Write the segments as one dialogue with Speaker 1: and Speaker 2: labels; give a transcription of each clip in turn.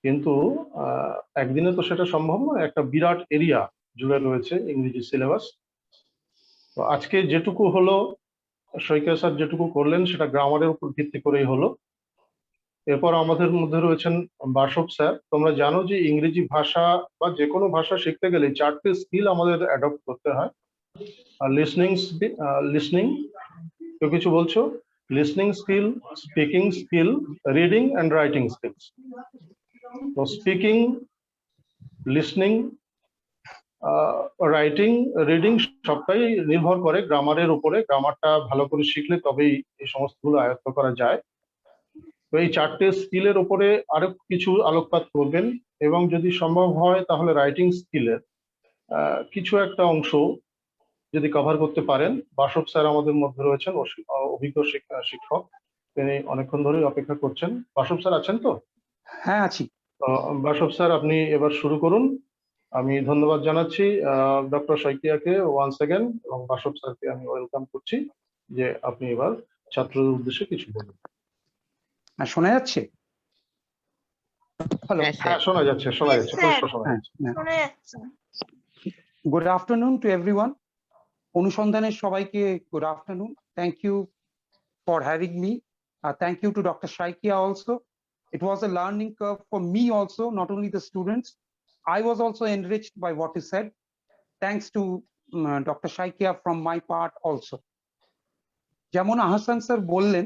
Speaker 1: কিন্তু একদিনে তো সেটা সম্ভব নয়, একটা বিরাট এরিয়া জুড়ে রয়েছে ইংরেজি সিলেবাস। তো আজকে যেটুকু হলো, শইকীয়া স্যার যেটুকু করলেন সেটা গ্রামারের উপর ভিত্তি করেই হলো। এরপর আমাদের মধ্যে রয়েছেন বাসব স্যার। তোমরা জানো যে ইংরেজি ভাষা বা যে কোনো ভাষা শিখতে গেলে 4টে স্কিল আমাদের অ্যাডপ্ট করতে হয়। আর লিসনিং, কেউ কিছু বলছো? Listening skill, speaking skill, reading and writing skills. তো স্পিকিং, লিসনিং, রাইটিং, রিডিং সবটাই নির্ভর করে গ্রামারের উপরে। গ্রামারটা ভালো করে শিখলে তবেই এই সমস্তগুলো আয়ত্ত করা যায়। তো এই 4টে স্কিলের উপরে আরো কিছু আলোকপাত করবেন, এবং যদি সম্ভব হয় তাহলে রাইটিং স্কিলের কিছু একটা অংশ যদি কভার করতে পারেন। বাসব স্যার আমাদের মধ্যে রয়েছেন, অভিজ্ঞ শিক্ষক, তিনি অনেকক্ষণ ধরেই অপেক্ষা করছেন। বাসব স্যার আছেন তো?
Speaker 2: হ্যাঁ, আছি।
Speaker 1: বাসব স্যার, আপনি এবার শুরু করুন। আমি ধন্যবাদ জানাচ্ছি ডক্টর শইকীয়াকে ওয়ান্স অ্যাগেন, এবং বাসব স্যারকে আমি ওয়েলকাম করছি যে আপনি এবার ছাত্রদের উদ্দেশ্যে কিছু বলুন।
Speaker 2: শোনা যাচ্ছে? হ্যালো।
Speaker 1: হ্যাঁ, শোনা যাচ্ছে, শোনা যাচ্ছে, পরিষ্কার শোনা যাচ্ছে।
Speaker 2: Good afternoon to everyone. অনুসন্ধানের সবাইকে good afternoon. Thank you for having me. Thank you to Dr. Shaikia also. It was a learning curve for me also, not only the students. I was also enriched by what he said. Thanks to Dr. Shaikia from my part also. যেমন Ahsan sir বললেন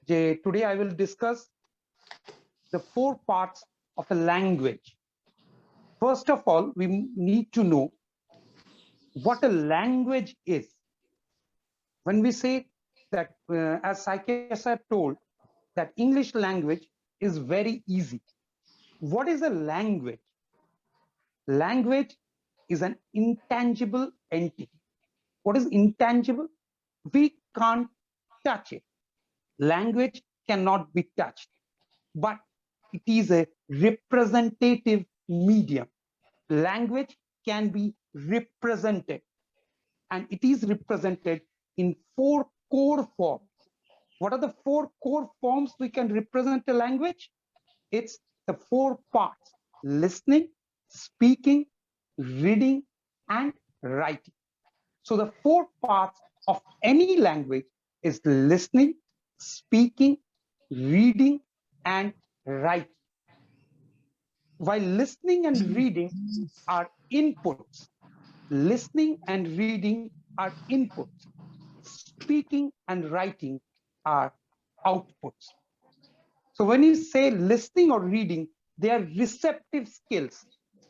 Speaker 2: যে today I will discuss the 4 parts of a language. First of all, we need to know what a language is. When we say that, as Shaikia sir told, that English language is very easy. What is a language? Language is an intangible entity. What is intangible? We can't touch it. Language cannot be touched, but it is a representative medium. Language can be represented, and it is represented in 4 core forms. What are the 4 core forms we can represent a language? It's the 4 parts: listening, speaking, reading, and writing. So the 4 parts of any language is listening, speaking, reading, and writing. While listening and reading are inputs, listening and reading are inputs, speaking and writing are outputs. So when you say listening or reading, they are receptive skills.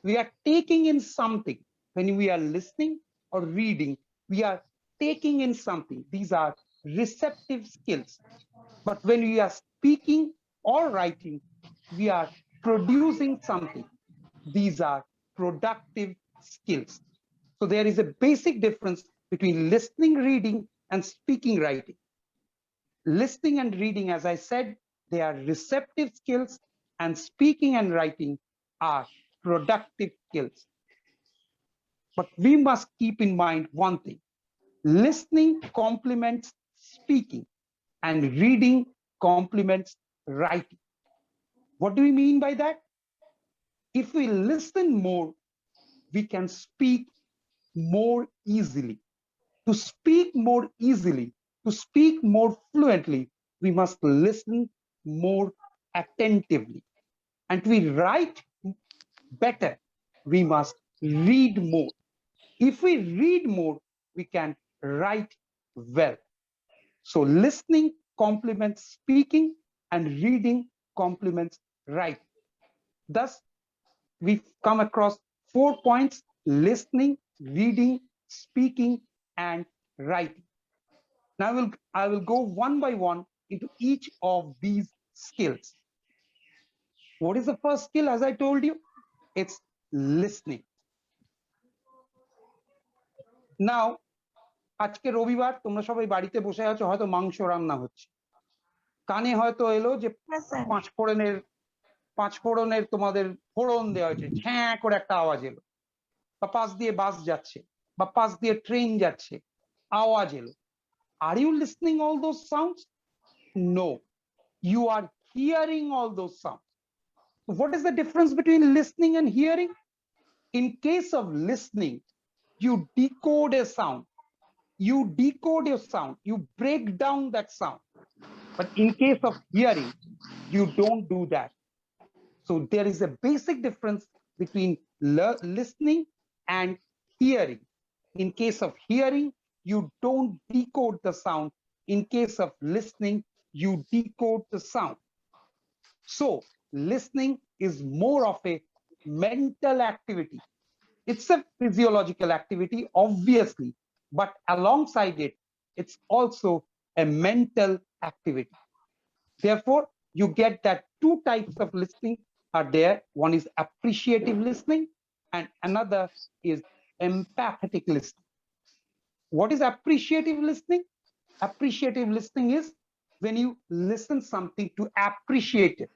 Speaker 2: We are taking in something. When we are listening or reading, we are taking in something. These are receptive skills. But when we are speaking or writing, we are producing something. These are productive skills. So there is a basic difference between listening, reading, and speaking, writing. Listening and reading, as I said, they are receptive skills, and speaking and writing are productive skills. But we must keep in mind one thing: listening complements speaking, and reading complements writing. What do we mean by that? If we listen more, we can speak more easily. To speak more easily, to speak more fluently, we must listen more attentively. And to write better, we must read more. If we read more, we can write well. So listening complements speaking, and reading complements writing. Thus, we've come across 4 points: listening, reading, speaking, and writing. Now I will go one by one into each of these skills. What is the first skill? As I told you, it's listening. Now, আজকে রবিবার, তোমরা সবাই বাড়িতে বসে আছো, হয়তো মাংস রান্না হচ্ছে, কানে হয়তো এলো যে পাঁচ ফোড়নের তোমাদের ফোড়ন দেওয়া হয়েছে, ঝ্যাঁ করে একটা আওয়াজ এলো, বা পাশ দিয়ে বাস যাচ্ছে, বা পাশ দিয়ে ট্রেন যাচ্ছে, আওয়াজ এলো। Are you listening all those sounds? No, you are hearing all those sounds. What is the difference between listening and hearing? In case of listening, you decode a sound. You decode your sound. You break down that sound. But in case of hearing, you don't do that. So there is a basic difference between listening and hearing. In case of hearing, you don't decode the sound. In case of listening, you decode the sound. So listening is more of a mental activity. It's a physiological activity, obviously, but alongside it, it's also a mental activity. Therefore, you get that two types of listening are there. One is appreciative listening and another is empathetic listening. What is appreciative listening? Appreciative listening is when you listen something to appreciate it.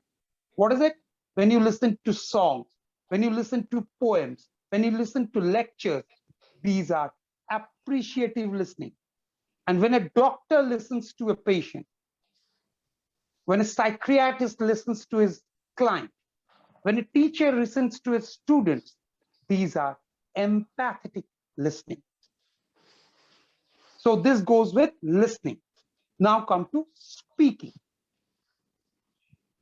Speaker 2: What is it? When you listen to songs, when you listen to poems, when you listen to lectures, these are appreciative listening. And when a doctor listens to a patient, when a psychiatrist listens to his client, when a teacher listens to his students, these are empathetic listening. So this goes with listening. Now come to speaking.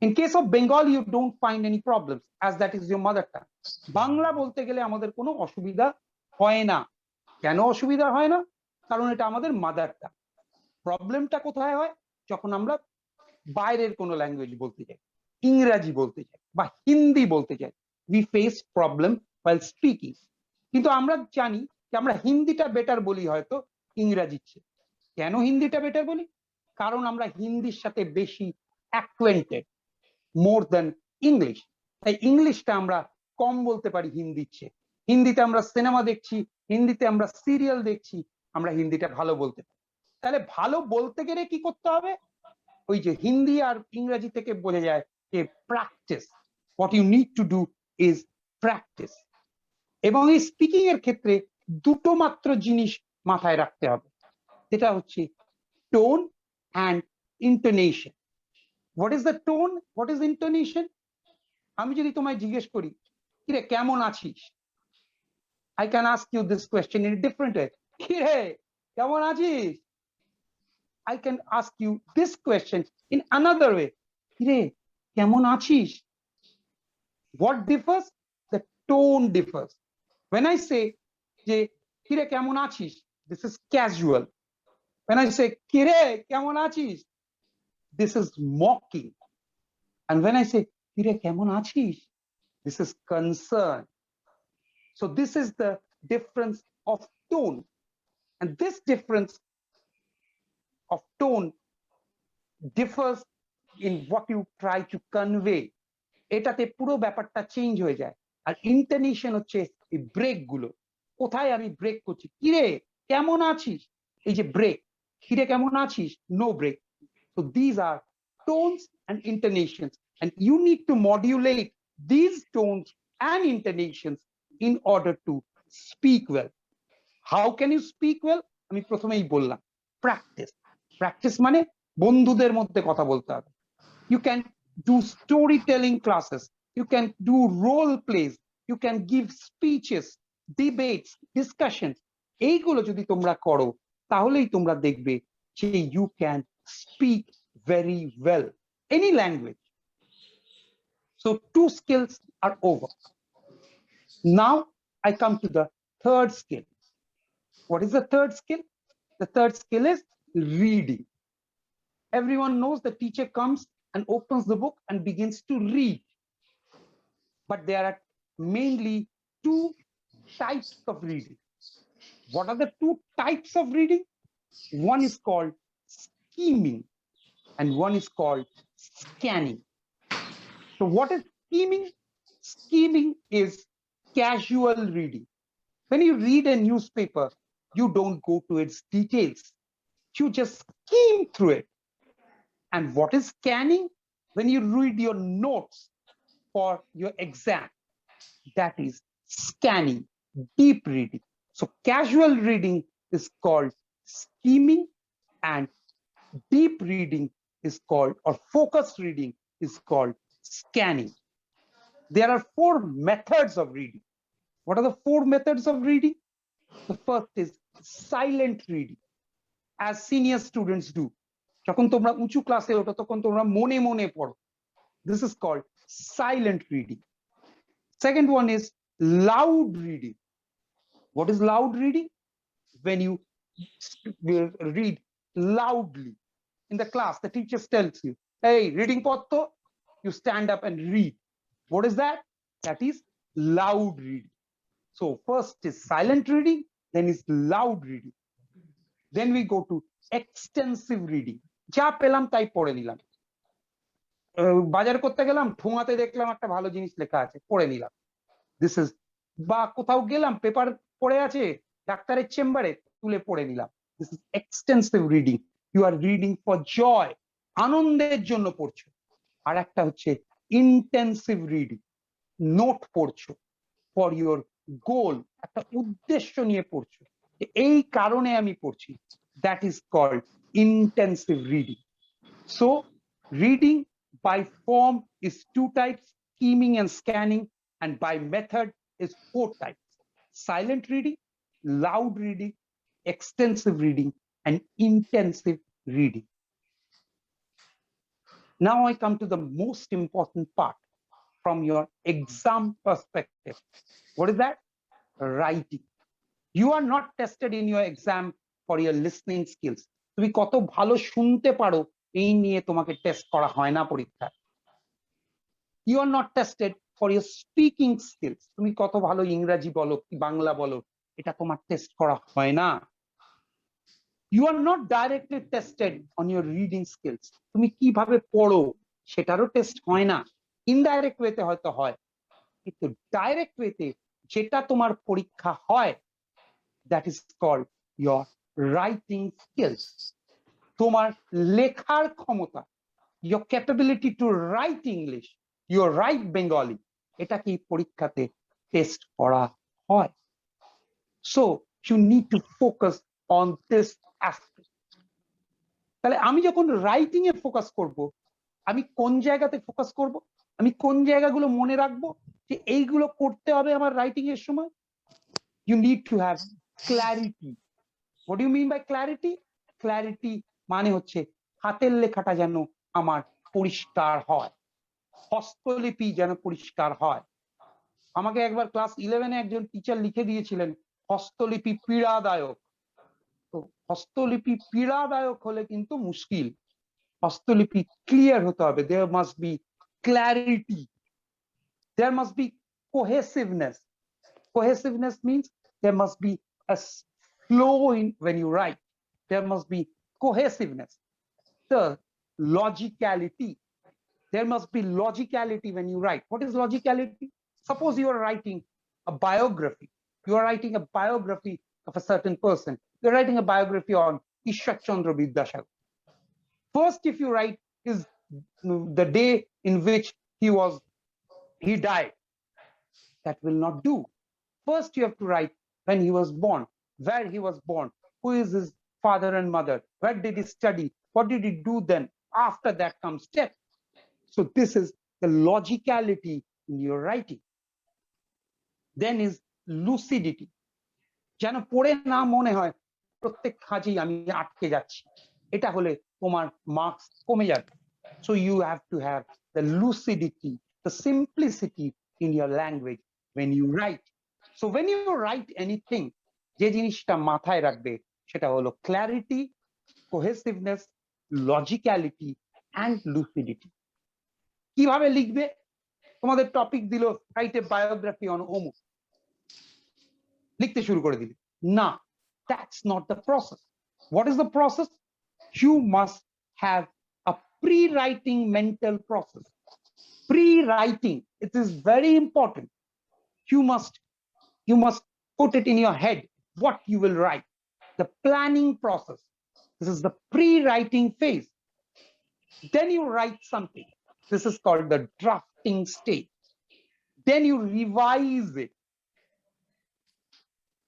Speaker 2: In case of Bengali, you don't find any problems as that is your mother tongue. Bangla বলতে গেলে আমাদের কোনো অসুবিধা হয় না। কেন অসুবিধা হয় না? কারণ এটা আমাদের মাদার টাং। প্রবলেমটা কোথায় হয়? যখন আমরা বাইরের কোনো ল্যাঙ্গুয়েজ বলতে যাই, ইংরেজি বলতে যাই বা হিন্দি বলতে যাই, we face problem while speaking. কিন্তু আমরা জানি যে আমরা হিন্দিটা বেটার বলি হয়তো ইংরেজির চেয়ে। কেন হিন্দিটা বেটার বলি? কারণ আমরা হিন্দির সাথে বেশি অ্যাকোয়েন্টেড more than ইংলিশ। তাই ইংলিশটা আমরা কম বলতে পারি হিন্দির চেয়ে। হিন্দিতে আমরা সিনেমা দেখছি, হিন্দিতে আমরা সিরিয়াল দেখছি, আমরা হিন্দিটা ভালো বলতে পারি। তাহলে ভালো বলতে গেলে কি করতে হবে? ওই যে হিন্দি আর ইংরেজি থেকে বোঝা যায় যে practice, what you need to do is practice. এবং এই স্পিকিং এর ক্ষেত্রে দুটো মাত্র জিনিস মাথায় রাখতে হবে, যেটা হচ্ছে tone and intonation. What is the tone, what is intonation? আমি যদি তোমায় জিজ্ঞেস করি কিরে কেমন আছিস, I can ask you this question in a different way. কিরে কেমন আছিস? I can ask you this question in another way. কিরে কেমন আছিস? What differs? The tone differs. When I say যে কিরে কেমন আছিস, this is casual. When I say কিরে কেমন আছিস, this is mocking. And when I say কিরে কেমন আছিস, this is concern. So this is the difference of tone. And this difference of tone differs in what you try to convey. এটাতে পুরো ব্যাপারটা change হয়ে যায়। আর ইন্টোনেশন হচ্ছে এই ব্রেক গুলো, কোথায় আমি ব্রেক করছি। কিরে কেমন আছিস, এই যে ব্রেক, কিরে কেমন আছিস, no break. So these are tones and intonations, and you need to modulate these tones and intonations in order to speak well. How can you speak well? আমি প্রথমেই বললাম প্র্যাকটিস। প্র্যাকটিস মানে বন্ধুদের মধ্যে কথা বলতে হবে। You can do storytelling classes, you can do role plays, you can give speeches, debates, discussions. এইগুলো যদি তোমরা করো তাহলেই তোমরা দেখবে যে you can speak very well any language. So two skills are over. Now I come to the third skill. What is the third skill? The third skill is reading. Everyone knows the teacher comes and opens the book and begins to read. But there are mainly two types of reading. What are the two types of reading? One is called scheming and one is called scanning. So what is scheming? Scheming is casual reading. When you read a newspaper, you don't go to its details. You just skim through it. And what is scanning? When you read your notes for your exam, that is scanning, deep reading. So casual reading is called scheming and deep reading is called, or focused reading is called scanning. There are 4 methods of reading. What are the 4 methods of reading? The first is silent reading, as senior students do. যখন তোমরা উঁচু ক্লাসে ওঠো তখন তোমরা মনে মনে পড়ো. This is called silent reading. Second one is loud reading. What is loud reading? When you read loudly in the class, the teacher tells you, hey, reading potto, you stand up and read. What is that? That is loud reading. So first is silent reading, then is loud reading. Then we go to extensive reading. যা পেলাম তাই পড়ে নিলাম, বাজার করতে গেলাম ঠোঙাতে দেখলাম একটা ভালো জিনিস লেখা আছে, পড়ে নিলাম। দিস ইজ, বা কোথাও গেলাম পেপার পড়ে আছে ডাক্তারের চেম্বারে, তুলে পড়ে নিলাম। This is extensive reading. You are reading for joy, আনন্দের জন্য পড়ছো। আর একটা হচ্ছে ইন্টেন্সিভ রিডিং, নোট পড়ছো ফর ইউর গোল, একটা উদ্দেশ্য নিয়ে পড়ছো, এই কারণে আমি পড়ছি। That is called intensive reading. So reading by form is 2 types, scheming and scanning, and by method is 4 types: silent reading, loud reading, extensive reading, and intensive reading. Now I come to the most important part from your exam perspective. What is that? Writing. You are not tested in your exam for your listening skills. তুমি কত ভালো শুনতে পারো এই নিয়ে তোমাকে test করা হয় না পরীক্ষায়। You are not tested for your speaking skills. তুমি কত ভালো ইংরেজি বলো কি বাংলা বলো, এটা তোমার টেস্ট করা হয় না। You are not directly tested on your reading skills. তুমি কিভাবে পড়ো সেটারও টেস্ট হয় না। ইনডাইরেক্ট ওয়েতে হয়তো হয়, কিন্তু ডাইরেক্ট ওয়েতে যেটা তোমার পরীক্ষা হয়, that is called your writing skills. তোমার লেখার ক্ষমতা, your capability to write English, your write Bengali, এটা কি পরীক্ষাতে টেস্ট করা হয়। So you need to focus on this aspect. তাহলে আমি যখন রাইটিং এ ফোকাস করব, আমি কোন জায়গাতে ফোকাস করব, আমি কোন জায়গাগুলো মনে রাখবো যে এইগুলো করতে হবে আমার রাইটিং এর সময়? You need to have clarity. What do you mean by clarity? Clarity মানে হচ্ছে হাতের লেখাটা যেন আমার পরিষ্কার হয়, হস্তলিপি যেন পরিষ্কার হয়। আমাকে একবার ক্লাস 11-এ একজন টিচার লিখে দিয়েছিলেন হস্তলিপি পীড়াদায়ক। তো হস্তলিপি পীড়াদায়ক হলে কিন্তু মুশকিল, হস্তলিপি ক্লিয়ার হতে হবে। there must be clarity, there must be cohesiveness. Cohesiveness means there must be a flow in when you write, there must be cohesiveness. The logicality, there must be logicality when you write. What is logicality? Suppose you are writing a biography, you are writing a biography of a certain person, you're writing a biography on Ishwar Chandra Vidyasagar. First, if you write is the day in which he died, that will not do. First you have to write when he was born, where he was born, who is his father and mother, where did he study, what did he do then, after that comes text. So this is the logicality in your writing. Then is lucidity, যেন পড়ে না মনে হয় প্রত্যেক কাজেই আমি আটকে যাচ্ছি, এটা হলে তোমার মার্কস কমে যাবে। So you have to have the lucidity, the simplicity in your language when you write. So when you write anything, যে জিনিসটা মাথায় রাখবে সেটা হলো clarity, cohesiveness, logicality and lucidity. কিভাবে লিখবে? তোমাদের টপিক দিল রাইট এ বায়োগ্রাফি অন অমুক, লিখতে শুরু করে দিলে না, that's not the process. What is the process? You must have a pre-writing mental process. Pre-writing, it is very important. You must put it in your head what you will write, the planning process. This is the pre-writing phase. Then you write something, this is called the drafting stage. Then you revise it,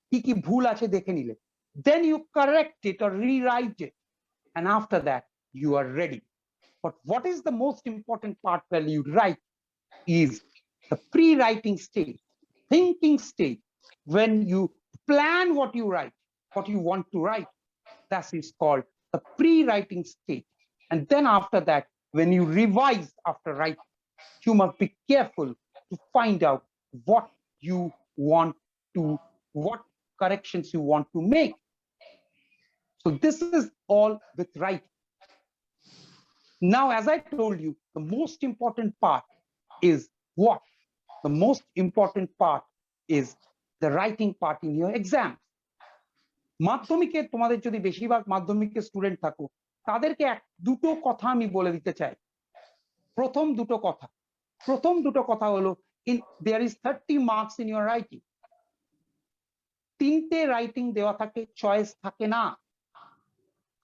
Speaker 2: কি কি ভুল আছে দেখে নিলে, then you correct it or rewrite it, and after that you are ready. But what is the most important part when you write is the pre-writing stage, thinking stage, when you plan what you write, what you want to write, that is called the pre-writing stage. And then after that, when you revise after writing, you must be careful to find out what you want to, what corrections you want to make. So this is all with writing. Now, as I told you, the most important part is what? The most important part is the writing part in your exams. মাধ্যমিকে তোমাদের যদি বেশিরভাগ মাধ্যমিকের student থাকো, তাদেরকে দুটো কথা আমি বলে দিতে চাই। প্রথম দুটো কথা হলো, there is 30 marks in your writing. 3টে রাইটিং দেওয়া থাকে, চয়েস থাকে না।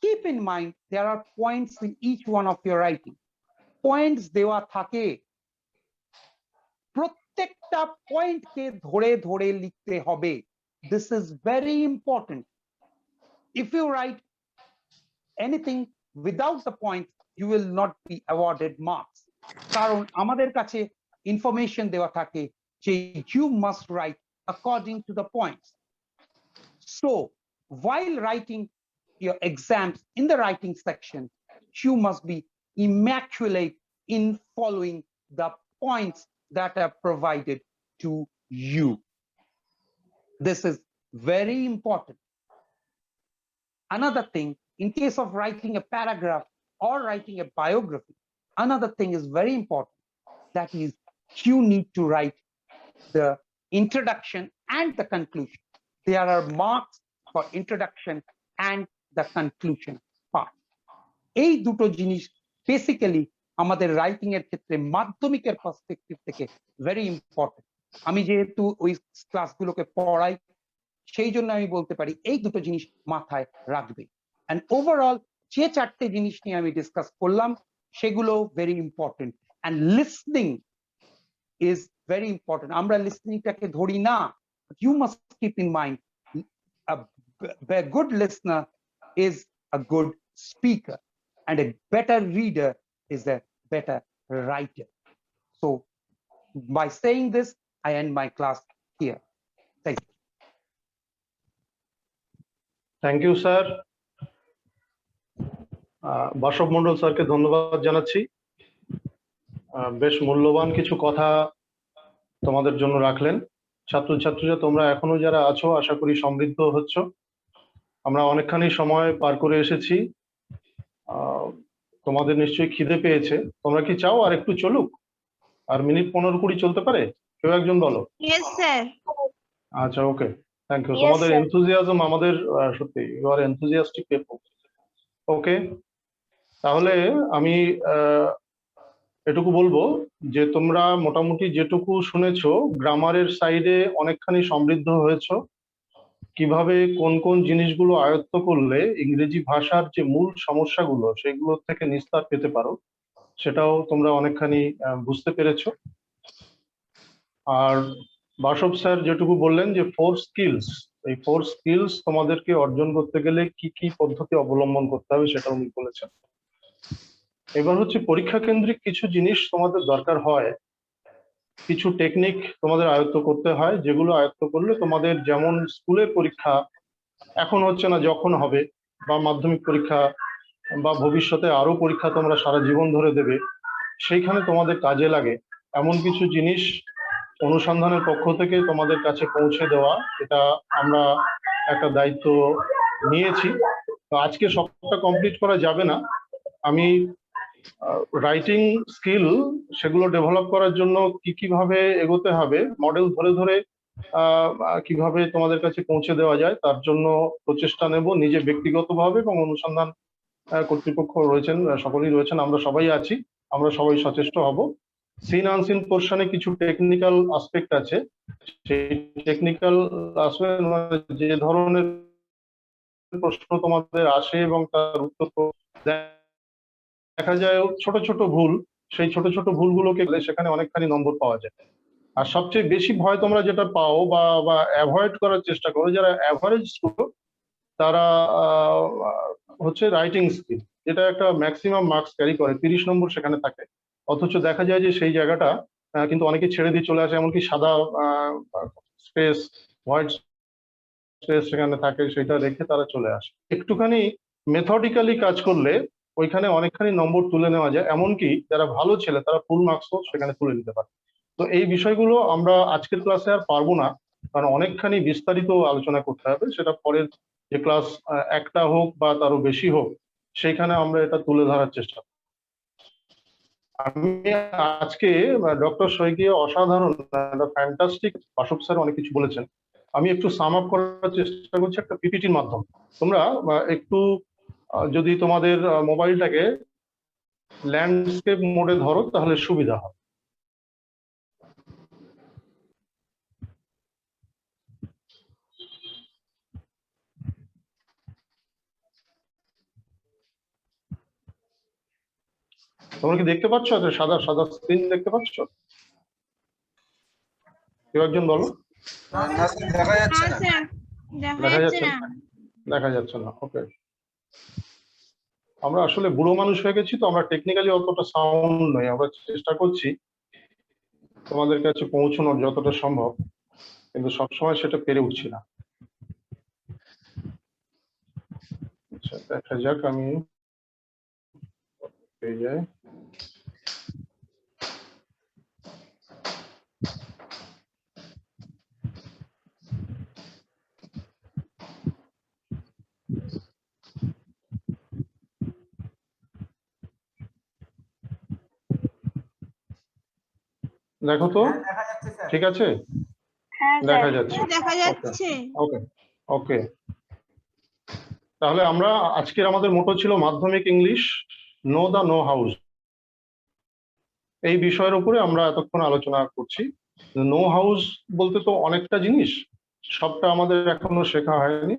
Speaker 2: Keep in mind there are points in each one of your writing. Points দেওয়া থাকে, প্রত্যেকটা পয়েন্টকে ধরে ধরে লিখতে হবে। This is very important. If you write anything without the points, you will not be awarded marks. কারণ আমাদের কাছে ইনফরমেশন দেওয়া থাকে যে you must write according to the points. So while writing your exams in the writing section, you must be immaculate in following the points that are provided to you. This is very important. Another thing, in case of writing a paragraph or writing a biography, another thing is very important. That is, you need to write the introduction and the conclusion. There are marks for introduction and the conclusion part. এই দুটো জিনিস basically আমাদের writing এর ক্ষেত্রে মাধ্যমিকের perspective থেকে very important. আমি যেহেতু ওই ক্লাসগুলোকে পড়াই, সেই জন্য আমি বলতে পারি এই দুটো জিনিস মাথায় রাখবে। এন্ড ওভারঅল যে 4টে জিনিস নিয়ে আমি ডিসকাস করলাম সেগুলো very important. And listening is very important. আমরা লিসনিংটাকে ধরি না, you must keep in mind a good listener is a good speaker, and a better reader is a better writer. So by saying this, I end my class here. Thank you.
Speaker 1: Thank you sir. Basab Mondal স্যারকে ধন্যবাদ জানাচ্ছি। বেশ মূল্যবান কিছু কথা তোমাদের জন্য রাখলেন। ছাত্রছাত্রীরা তোমরা এখনো যারা আছো, আশা করি সমৃদ্ধ হচ্ছ। আমরা অনেকখানি সময় পার করে এসেছি, তোমাদের নিশ্চয়ই খিদে পেয়েছে। তোমরা কি চাও আর একটু চলুক? আর মিনিট 15-20 চলতে পারে? কেউ একজন বলো।
Speaker 3: Yes, sir.
Speaker 1: আচ্ছা, ওকে, থ্যাংক ইউ।
Speaker 3: Yes,
Speaker 1: তোমাদের
Speaker 3: sir.
Speaker 1: এনথুজিয়াজম আমাদের সত্যি, ইউ আর এনথুজিয়াস্টিক পিপল। ওকে, তাহলে আমি এটুকু বলবো যে তোমরা মোটামুটি যেটুকু শুনেছো, গ্রামারের সাইডে অনেকখানি সমৃদ্ধ হয়েছো। কিভাবে কোন কোন জিনিসগুলো আয়ত্ত করলে ইংরেজি ভাষার যে মূল সমস্যাগুলো সেগুলো থেকে নিস্তার পেতে পারো, সেটাও তোমরা অনেকখানি বুঝতে পেরেছো। আর বাসব স্যার যেটুকু বললেন যে 4 স্কিলস, এই 4 স্কিলস তোমাদেরকে অর্জন করতে গেলে কি কি পদ্ধতি অবলম্বন করতে হবে সেটা উনি বলেছেন। এবার হচ্ছে পরীক্ষা কেন্দ্রিক কিছু জিনিস তোমাদের দরকার হয়, কিছু টেকনিক তোমাদের আয়ত্ত করতে হয়, যেগুলো আয়ত্ত করলে তোমাদের যেমন স্কুলের পরীক্ষা এখন হচ্ছে না, যখন হবে, বা মাধ্যমিক পরীক্ষা বা ভবিষ্যতে আরো পরীক্ষা তোমরা সারা জীবন ধরে দেবে, সেইখানে তোমাদের কাজে লাগে এমন কিছু জিনিস অনুসন্ধানের পক্ষ থেকে তোমাদের কাছে পৌঁছে দেওয়া, এটা আমরা একটা দায়িত্ব নিয়েছি। তো আজকে সবটা কমপ্লিট করা যাবে না। আমি রাইটিং স্কিল সেগুলো ডেভেলপ করার জন্য কি কিভাবে এগোতে হবে, মডেল ধরে ধরে কিভাবে তোমাদের কাছে পৌঁছে দেওয়া যায় তার জন্য প্রচেষ্টা নেব নিজে ব্যক্তিগতভাবে, এবং অনুসন্ধান কর্তৃপক্ষ রয়েছেন, সকলেই রয়েছেন, আমরা সবাই আছি, আমরা সবাই সচেষ্ট হব। সিন আনসিন পোর্শনে কিছু টেকনিক্যাল আসপেক্ট আছে, সেই টেকনিক্যাল আসপেক্ট যে ধরনের প্রশ্ন তোমাদের আসে এবং তার উত্তর দেখা যায় ছোট ছোট ভুল, সেই ছোট ছোট ভুলগুলোকে সেখানে অনেকখানি নম্বর পাওয়া যায়। আর সবচেয়ে বেশি ভয় তোমরা যেটা পাও বা অ্যাভয়েড করার চেষ্টা করো, যারা অ্যাভারেজ স্টুডেন্ট তারা হচ্ছে রাইটিং স্কিল, যেটা একটা ম্যাক্সিমাম মার্কস ক্যারি করে, 30 নম্বর সেখানে থাকে। অথচ দেখা যায় যে সেই জায়গাটা কিন্তু অনেকে ছেড়ে দিয়ে চলে আসে, এমনকি সাদা স্পেস, হোয়াইট স্পেস সেখানে থাকে, সেটা রেখে তারা চলে আসে। একটুখানি মেথডিক্যালি কাজ করলে ওইখানে অনেকখানি নম্বর তুলে নেওয়া যায়, এমনকি যারা ভালো ছেলে তারা ফুল মার্কসও সেখানে তুলে নিতে পারে। তো এই বিষয়গুলো আমরা আজকের ক্লাসে আর পারবো না, কারণ অনেকখানি বিস্তারিত আলোচনা করতে হবে, সেটা পরের যে ক্লাস একটা হোক বা তারও বেশি হোক সেইখানে আমরা এটা তুলে ধরার চেষ্টা করব। আমি আজকে ডক্টর শইকীয়া অসাধারণ, ফ্যান্টাস্টিক, বাসব স্যার অনেক কিছু বলেছেন, আমি একটু সাম আপ করার চেষ্টা করছি একটা পিপিটির মাধ্যমে। তোমরা একটু যদি তোমাদের মোবাইলটাকে ল্যান্ডস্কেপ মোডে ধরো তাহলে সুবিধা হবে। তোমরা কি দেখতে পাচ্ছ? সাদা সাদা স্ক্রিন দেখতে পাচ্ছ? কেউ একজন বলো।
Speaker 3: দেখা যাচ্ছে না।
Speaker 1: দেখা যাচ্ছে না? দেখা যাচ্ছে না, ওকে। আমরা আসলে বুড়ো মানুষ হয়ে গেছি, তো আমরা টেকনিক্যালি অতটা সাউন্ড নই, আমরা চেষ্টা করছি তোমাদের কাছে পৌঁছানোর যতটা সম্ভব, কিন্তু সবসময় সেটা পেরে উঠছি না। আচ্ছা, দেখা যাক আমি পেয়ে যাই। দেখো তো, ঠিক আছে, দেখা যাচ্ছে,
Speaker 4: দেখা যাচ্ছে।
Speaker 1: ওকে ওকে। তাহলে আমরা আজকের আমাদের মোটো ছিল মাধ্যমিক English know the know house, এই বিষয়ের উপরে আমরা এতক্ষণ আলোচনা করছি। নো হাউস বলতে তো অনেকটা জিনিস, সবটা আমাদের এখনো শেখা হয়নি।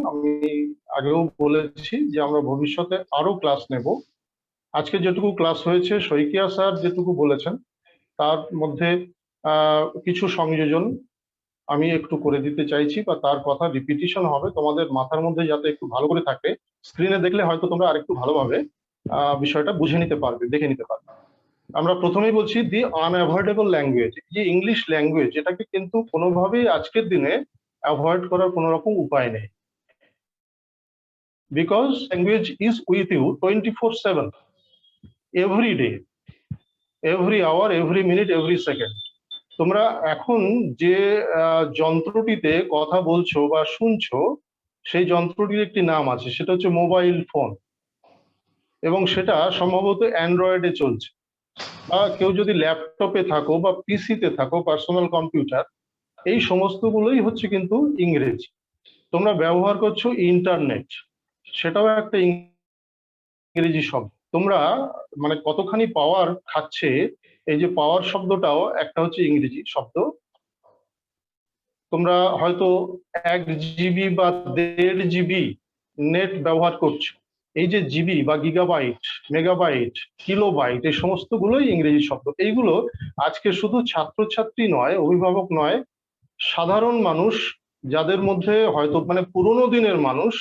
Speaker 1: আমি আগেও বলেছি যে আমরা ভবিষ্যতে আরো ক্লাস নেব। আজকে যেটুকু ক্লাস হয়েছে শইকীয়া স্যার যেটুকু বলেছেন তার মধ্যে কিছু সংযোজন আমি একটু করে দিতে চাইছি, বা তার কথা রিপিটিশন হবে তোমাদের মাথার মধ্যে যাতে একটু ভালো করে থাকে। স্ক্রিনে দেখলে হয়তো তোমরা আরেকটু ভালোভাবে বিষয়টা বুঝে নিতে পারবে, দেখে নিতে পারবে। আমরা প্রথমেই বলছি দি আনঅ্যাভয়েডেবল ল্যাঙ্গুয়েজ, যে ইংলিশ ল্যাঙ্গুয়েজ, এটাকে কিন্তু কোনোভাবেই আজকের দিনে অ্যাভয়েড করার কোনো রকম উপায় নেই, because language is with you 24/7, every day, every hour, every minute, every second. তোমরা এখন যে যন্ত্রটিতে কথা বলছো বা শুনছো, সেই যন্ত্রটির একটি নাম আছে, সেটা হচ্ছে মোবাইল ফোন, এবং সেটা সম্ভবত অ্যান্ড্রয়েডে চলছে, বা কেউ যদি ল্যাপটপে থাকো বা পিসিতে থাকো, পার্সোনাল কম্পিউটার, এই সমস্তগুলোই হচ্ছে কিন্তু ইংরেজি। তোমরা ব্যবহার করছো ইন্টারনেট, সেটাও একটা ইংরেজি শব্দ। তোমরা মানে কতখানি পাওয়ার খাচ্ছে, এই যে পাওয়ার শব্দটাও একটা হচ্ছে ইংরেজি শব্দ। তোমরা হয়তো 1 GB বা 1.5 GB নেট ব্যবহার করছো, এই যে জিবি বা গিগাবাইট, মেগাবাইট, কিলোবাইট, এই সমস্তগুলোই ইংরেজি শব্দ। এইগুলো আজকে শুধু ছাত্রছাত্রী নয়, অভিভাবক নয়, সাধারণ মানুষ, যাদের মধ্যে হয়তো মানে পুরোনো দিনের মানুষ,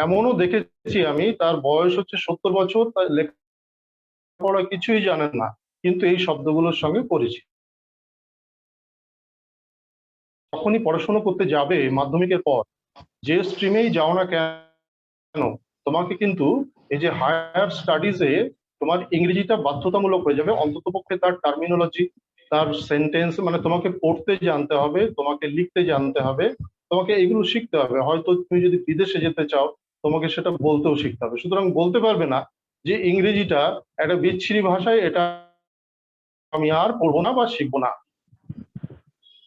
Speaker 1: এমনও দেখেছি আমি, তার বয়স হচ্ছে 70 বছর, তার লেখাপড়া কিছুই জানেন না, কিন্তু এই শব্দগুলোর সঙ্গে পরিচিত। যখনই পড়াশোনা করতে যাবে মাধ্যমিকের পর, যে স্ট্রিমেই যাও না কেন, তোমাকে কিন্তু এই যে হায়ার স্টাডিজে তোমার ইংরেজিটা বাধ্যতামূলক হয়ে যাবে, অন্ততপক্ষে তার টার্মিনোলজি, তার সেন্টেন্স, মানে তোমাকে পড়তে জানতে হবে, তোমাকে লিখতে জানতে হবে, তোমাকে এগুলো শিখতে হবে। হয়তো তুমি যদি বিদেশে যেতে চাও, তোমাকে সেটা বলতেও শিখতে হবে। সুতরাং বলতে পারবে না যে ইংরেজিটা একটা বিচ্ছিরি ভাষায়, এটা আমি আর পড়বো না বা শিখবো না।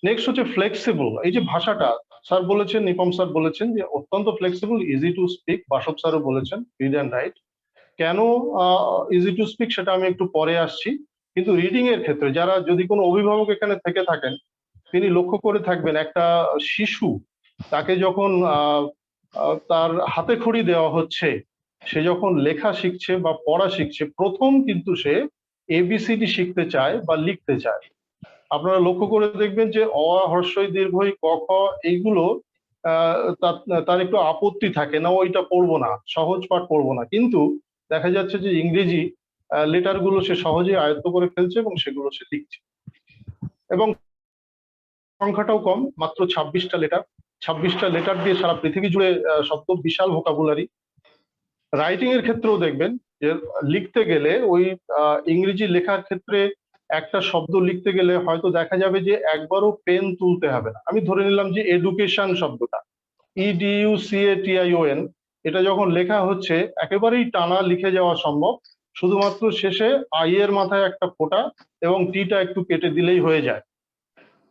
Speaker 1: নেক্সট হচ্ছে ফ্লেক্সিবল, এই যে ভাষাটা স্যার বলেছেন, নিপম স্যার বলেছেন যে অত্যন্ত flexible, easy to speak, Basava স্যারও বলেছেন রিড অ্যান্ড রাইট। কেন ইজি টু স্পিক সেটা আমি একটু পরে আসছি, কিন্তু রিডিং এর ক্ষেত্রে যারা, যদি কোনো অভিভাবক এখানে থেকে থাকেন, তিনি লক্ষ্য করে থাকবেন একটা শিশু, তাকে যখন তার হাতে খড়ি দেওয়া হচ্ছে, সে যখন লেখা শিখছে বা পড়া শিখছে, প্রথম কিন্তু সে এবিসিডি শিখতে চায় বা লিখতে চায়। আপনারা লক্ষ্য করে দেখবেন যে অ, হ্রস্বই, দীর্ঘই, ক, খ, এইগুলো তার একটু আপত্তি থাকে না, ওইটা পড়বো না, সহজ পাঠ পড়বো না। কিন্তু দেখা যাচ্ছে যে ইংরেজি লেটার গুলো সে সহজেই আয়ত্ত করে ফেলছে এবং সেগুলো সে লিখছে। এবং সংখ্যাটাও কম, মাত্র 26টা লেটার। 26টা লেটার দিয়ে সারা পৃথিবী জুড়ে শব্দ, বিশাল ভোকাবুলারি। রাইটিং এর ক্ষেত্রেও দেখবেন যে লিখতে গেলে ওই ইংরেজি লেখার ক্ষেত্রে একটা শব্দ লিখতে গেলে হয়তো দেখা যাবে যে একবারও পেন তুলতে হবে না। আমি ধরে নিলাম যে এডুকেশন শব্দটা, EDUCATION, এটা যখন লেখা হচ্ছে একেবারেই টানা লিখে যাওয়া সম্ভব, শুধুমাত্র শেষে আই এর মাথায় একটা ফোঁটা এবং টিটা একটু কেটে দিলেই হয়ে যায়।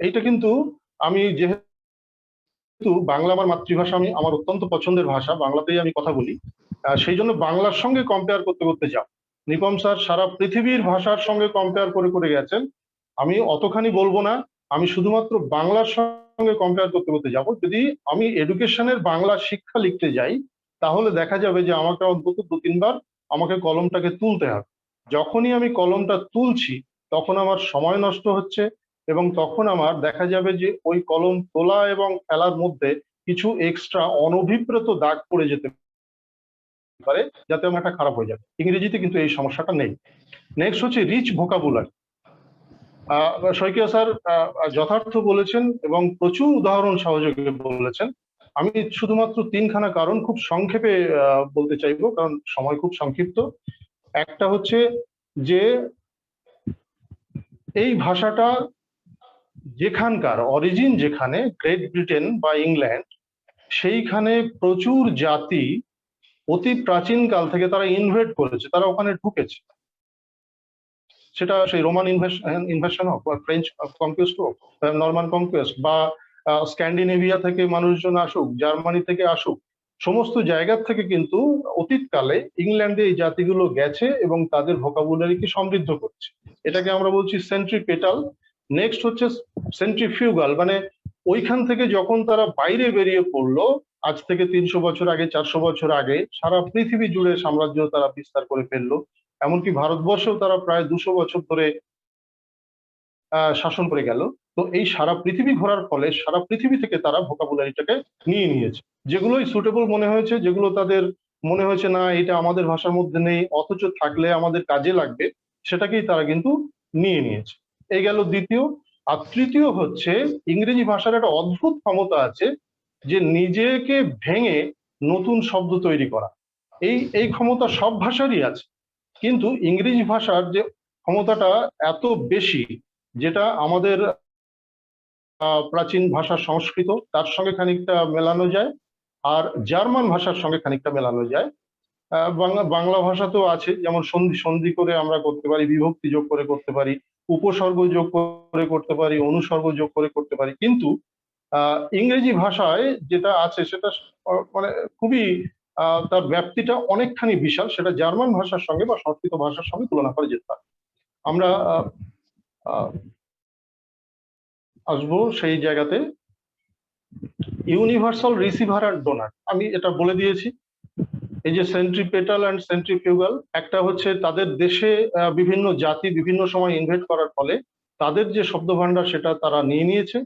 Speaker 1: এইটা কিন্তু আমি যেহেতু বাংলা আমার মাতৃভাষা, আমি আমার অত্যন্ত পছন্দের ভাষা, বাংলাতেই আমি কথা বলি, সেই জন্য বাংলার সঙ্গে কম্পেয়ার করতে করতে যাও। নিপম স্যার সারা পৃথিবীর ভাষার সঙ্গে কম্পেয়ার করে করে গেছেন, আমি অতখানি বলবো না, আমি শুধুমাত্র বাংলার সঙ্গে কম্পেয়ার করতে করতে যাব। যদি আমি এডুকেশনের বাংলা শিক্ষা লিখতে যাই তাহলে দেখা যাবে যে আমাকে অন্তত 2-3 বার আমাকে কলমটাকে তুলতে হবে। যখনই আমি কলমটা তুলছি তখন আমার সময় নষ্ট হচ্ছে, এবং তখন আমার দেখা যাবে যে ওই কলম তোলা এবং ফেলার মধ্যে কিছু এক্সট্রা অনভিপ্রেত দাগ পড়ে যেতে পারে, যাতে আমার একটা খারাপ হয়ে যাবে। ইংরেজিতে কিন্তু এই সমস্যাটা নেই। নেক্সট হচ্ছে রিচ ভোকাবুলারি। শইকিয়া স্যার যথার্থ বলেছেন এবং প্রচুর উদাহরণ সহযোগে বলেছেন। আমি শুধুমাত্র 3খানা কারণ খুব সংক্ষেপে বলতে চাইবো, কারণ সময় খুব সংক্ষিপ্ত। একটা হচ্ছে যে এই ভাষাটা যেখানকার অরিজিন, যেখানে গ্রেট ব্রিটেন বা ইংল্যান্ড, সেইখানে প্রচুর জাতি অতি প্রাচীন কাল থেকে তারা ইনভেট করেছে, তারা ওখানে ঢুকেছে। সেটা সেই রোমান ইনভেশন হোক, বা ফ্রেঞ্চ কনকুয়েস্ট হোক, নরমান কনকুয়েস্ট, বা স্ক্যান্ডিনেভিয়া থেকে মানুষজন আসুক, জার্মানি থেকে আসুক, সমস্ত জায়গা থেকে কিন্তু অতীতকালে ইংল্যান্ডে এই জাতিগুলো গেছে এবং তাদের ভোকাবুলারিকে সমৃদ্ধ করছে। এটাকে আমরা বলছি সেন্ট্রিপেটাল। নেক্সট হচ্ছে সেন্ট্রিফিউগাল, মানে ওইখান থেকে যখন তারা বাইরে বেরিয়ে পড়লো, আজ থেকে 300 বছর আগে, 400 বছর আগে, সারা পৃথিবী জুড়ে সাম্রাজ্য তারা বিস্তার করে ফেললো। এমনকি ভারতবর্ষেও তারা প্রায় 200 বছর ধরে শাসন করে গেল। তো এই সারা পৃথিবী ঘোরার ফলে সারা পৃথিবী থেকে তারা ভোকাবুলারিটাকে নিয়ে নিয়েছে। যেগুলোই সুটেবল মনে হয়েছে, যেগুলো তাদের মনে হয়েছে না এটা আমাদের ভাষার মধ্যে নেই অথচ থাকলে আমাদের কাজে লাগবে, সেটাকেই তারা কিন্তু নিয়ে নিয়েছে। এই গেল দ্বিতীয়। আর তৃতীয় হচ্ছে ইংরেজি ভাষার একটা অদ্ভুত ক্ষমতা আছে যে নিজেকে ভেঙে নতুন শব্দ তৈরি করা। এই ক্ষমতা সব ভাষারই আছে, কিন্তু ইংরেজি ভাষার যে ক্ষমতাটা এত বেশি, যেটা আমাদের প্রাচীন ভাষা সংস্কৃত তার সঙ্গে খানিকটা মেলানো যায়, আর জার্মান ভাষার সঙ্গে খানিকটা মেলানো যায়। বাংলা ভাষা তো আছে, যেমন সন্ধি সন্ধি করে আমরা করতে পারি, বিভক্তি যোগ করে করতে পারি, উপসর্গ যোগ করে করতে পারি, অনুসর্গ যোগ করে করতে পারি, কিন্তু ইংরেজি ভাষায় যেটা আছে সেটা মানে খুবই তার ব্যাপ্তিটা অনেকখানি বিশাল, সেটা জার্মান ভাষার সঙ্গে বা সংস্কৃত ভাষার সঙ্গে তুলনা করা যেতে পারে। আমরা আসবো সেই জায়গাতে। ইউনিভার্সাল রিসিভার আর ডোনার, আমি এটা বলে দিয়েছি। এই যে সেন্ট্রিপেটাল অ্যান্ড সেন্ট্রিফিউগাল, একটা হচ্ছে তাদের দেশে বিভিন্ন জাতি বিভিন্ন সময় ইনভেট করার ফলে তাদের যে শব্দ ভান্ডার সেটা তারা নিয়ে নিয়েছে,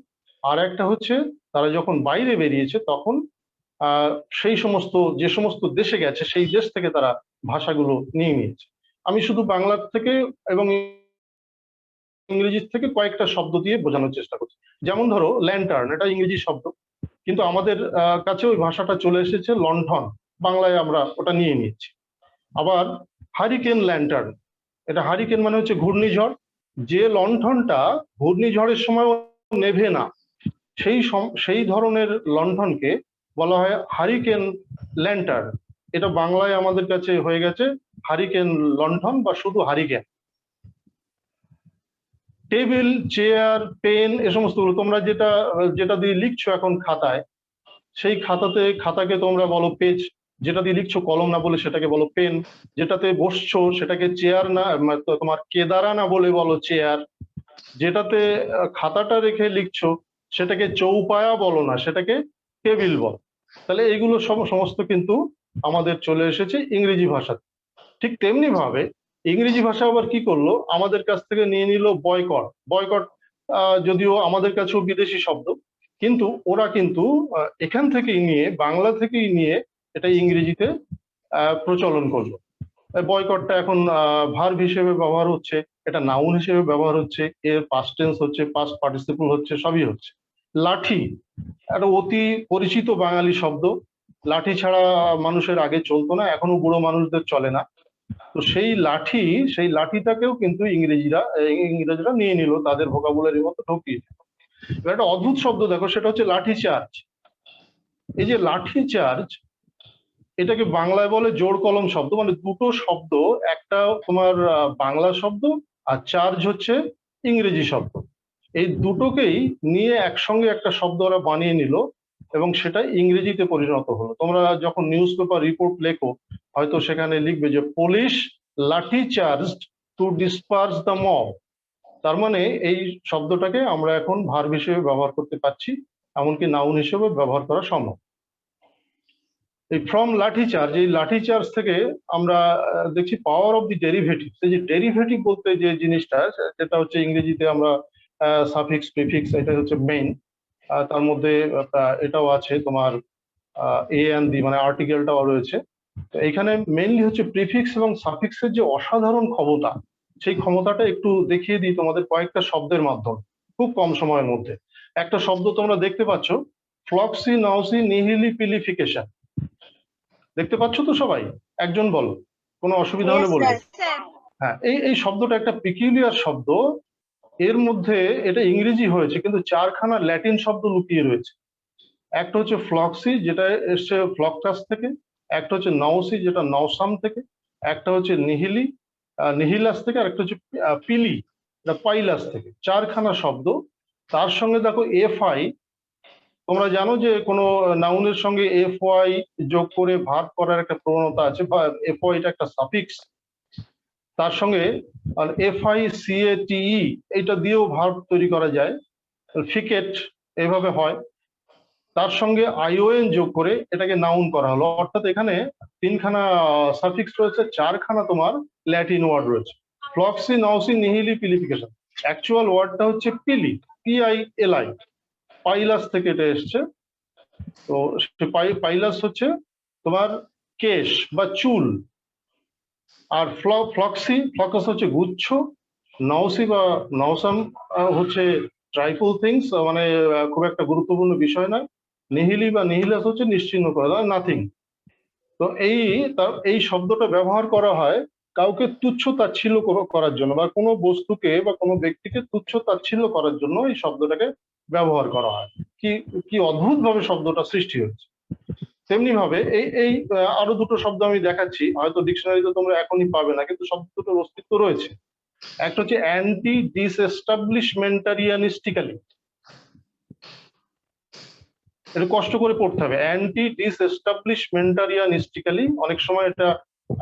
Speaker 1: আর একটা হচ্ছে তারা যখন বাইরে বেরিয়েছে তখন সেই সমস্ত যে সমস্ত দেশে গেছে সেই দেশ থেকে তারা ভাষাগুলো নিয়ে নিয়েছে। আমি শুধু বাংলার থেকে এবং ইংরেজি থেকে কয়েকটা শব্দ দিয়ে বোঝানোর চেষ্টা করছি। যেমন ধরো ল্যান্টার্ন, এটা ইংরেজি শব্দ, কিন্তু আমাদের কাছে ওই ভাষাটা চলে এসেছে লণ্ঠন, বাংলায় আমরা ওটা নিয়ে নিচ্ছি। আবার হারিকেন ল্যান্টার্ন, এটা হারিকেন মানে হচ্ছে ঘূর্ণিঝড়, যে লণ্ঠনটা ঘূর্ণিঝড়ের সময় নেভে না, সেই ধরনের লণ্ঠনকে বলা হয় হারিকেন ল্যান্টার্ন। এটা বাংলায় আমাদের কাছে হয়ে গেছে হারিকেন লণ্ঠন বা শুধু হারিকেন। টেবিল, চেয়ার, পেন, এ সমস্তগুলো তোমরা যেটা দিয়ে লিখছো এখন খাতায়, সেই খাতাকে তোমরা বলো পেজ, যেটা দিয়ে লিখছো কলম না বলে সেটাকে বলো পেন, যেটাতে বসছো সেটাকে চেয়ার না, তোমার কেদারা না বলে বলো চেয়ার, যেটাতে খাতাটা রেখে লিখছো সেটাকে চৌপায়া বলো না, সেটাকে টেবিল বলো। তাহলে এইগুলো সমস্ত কিন্তু আমাদের চলে এসেছে ইংরেজি ভাষাতে। ঠিক তেমনি ভাবে ইংরেজি ভাষা আবার কি করলো, আমাদের কাছ থেকে নিয়ে নিল বয়কট। বয়কট যদিও আমাদের কাছেও বিদেশি শব্দ, কিন্তু ওরা কিন্তু এখান থেকেই নিয়ে, বাংলা থেকেই নিয়ে এটা ইংরেজিতে প্রচলন করলো। বয়কটটা এখন ভার্ব হিসেবে ব্যবহার হচ্ছে, এটা নাউন হিসেবে ব্যবহার হচ্ছে, এর পাস্ট টেন্স হচ্ছে, পাস্ট পার্টিসিপল হচ্ছে, সবই হচ্ছে। লাঠি একটা অতি পরিচিত বাঙালি শব্দ। লাঠি ছাড়া মানুষের আগে চলতো না, এখনো বুড়ো মানুষদের চলে না। তো সেই লাঠিটাকেও কিন্তু ইংরেজরা নিয়ে নিল, তাদের ভোকাবুলারির মতো ঢুকিয়ে দিল। এবার একটা অদ্ভুত শব্দ দেখো, সেটা হচ্ছে লাঠি চার্জ। এই যে লাঠি চার্জ, এটাকে বাংলায় বলে জোড় কলম শব্দ, মানে দুটো শব্দ, একটা তোমার বাংলা শব্দ, আর চার্জ হচ্ছে ইংরেজি শব্দ। এই দুটোকেই নিয়ে একসঙ্গে একটা শব্দ ওরা বানিয়ে নিল এবং সেটা ইংরেজিতে পরিণত হলো। তোমরা যখন নিউজ পেপার রিপোর্ট লেখো, হয়তো সেখানে লিখবে যে police lathi charge to disperse the mob. তার মানে এই শব্দটাকে আমরা এখন ভার্ব হিসেবে ব্যবহার করতে পারছি, এমনকি নাউন হিসেবে ব্যবহার করা সম্ভব। এই ফ্রম লাঠি চার্জ, এই লাঠি চার্জ থেকে আমরা দেখছি পাওয়ার অফ দি ডেরিভেটিভ। এই যে ডেরিভেটিভ বলতে যে জিনিসটা, সেটা হচ্ছে ইংরেজিতে আমরা সাফিক্স প্রিফিক্স, এটা হচ্ছে মেইন। তার মধ্যে এটাও আছে তোমার এ অ্যান্ড দি, মানে আর্টিকেলটাও রয়েছে। তো এখানে মেইনলি হচ্ছে প্রিফিক্স এবং সাফিক্সের যে অসাধারণ ক্ষমতা, সেই ক্ষমতাটা একটু দেখিয়ে দিই তোমাদের কয়েকটা শব্দের মাধ্যমে, খুব কম সময়ের মধ্যে। একটা শব্দ তোমরা দেখতে পাচ্ছ, ফ্লক্সি নাউসি নিহিলি পিলিফিকেশন। দেখতে পাচ্ছ তো সবাই? একজন বলো, কোনো অসুবিধা হলে বলবে। হ্যাঁ, এই শব্দটা একটা পিকিউলিয়ার শব্দ। এর মধ্যে এটা ইংরেজি হয়েছে, কিন্তু চারখানা ল্যাটিন শব্দ লুকিয়ে রয়েছে। একটা হচ্ছে ফ্লক্সি, যেটা এসছে ফ্লক্টাস থেকে, একটা হচ্ছে নাউসি, যেটা নাউসাম থেকে, একটা হচ্ছে নিহিলাস থেকে, আর একটা হচ্ছে পিলি, এটা পাইলাস থেকে। চারখানা শব্দ। তার সঙ্গে দেখো এফ আই। তোমরা জানো যে কোনো নাউনের সঙ্গে এফ ওয়াই যোগ করে ভার্ব করার একটা প্রবণতা আছে, বা এফ ওয়াই এটা একটা সাফিক্স। তার সঙ্গে এফ আই সি এ টি ই, এটা দিয়েও ভার্ব তৈরি করা যায়, ফিকেট এইভাবে হয়। তার সঙ্গে আইওএন যোগ করে এটাকে নাউন করা হলো। অর্থাৎ এখানে তিনখানা সাফিক্স রয়েছে, চারখানা তোমার ল্যাটিন ওয়ার্ড রয়েছে। ফ্লক্সি নাউসি নিহিলি পিলিফিকেশন। অ্যাকচুয়াল ওয়ার্ডটা হচ্ছে পিলি, PILI, পাইলাস থেকে এটা এসছে। তো পাইলাস হচ্ছে তোমার কেশ বা চুল। আর ফ্লক্সাস হচ্ছে গুচ্ছ। নাউসি বা নাউসাম হচ্ছে ট্রাইফুল থিংস, মানে খুব একটা গুরুত্বপূর্ণ বিষয় নয়। নিহিলি বা নিহিলাস হচ্ছে নিশ্চিহ্ন করা, নাথিং। তো এই শব্দটা ব্যবহার করা হয় কাউকে তুচ্ছ তাচ্ছিল্য করার জন্য, বা কোনো বস্তুকে বা কোনো ব্যক্তিকে তুচ্ছ তাচ্ছিল্য করার জন্য এই শব্দটাকে ব্যবহার করা হয়। কি কি অদ্ভুত ভাবে শব্দটা সৃষ্টি হচ্ছে। তেমনি ভাবে এই আরো দুটো শব্দ আমি দেখাচ্ছি, হয়তো ডিকশনারিতে তোমরা এখনই পাবে না, কিন্তু শব্দ দুটোর অস্তিত্ব রয়েছে। একটা হচ্ছে অ্যান্টি ডিসএস্টাবলিশমেন্টারিয়ানিস্টিক্যালি। এটা কষ্ট করে পড়তে হবে, অ্যান্টি ডিসএস্টাবলিশমেন্টারিয়ানিস্টিক্যালি। অনেক সময় এটা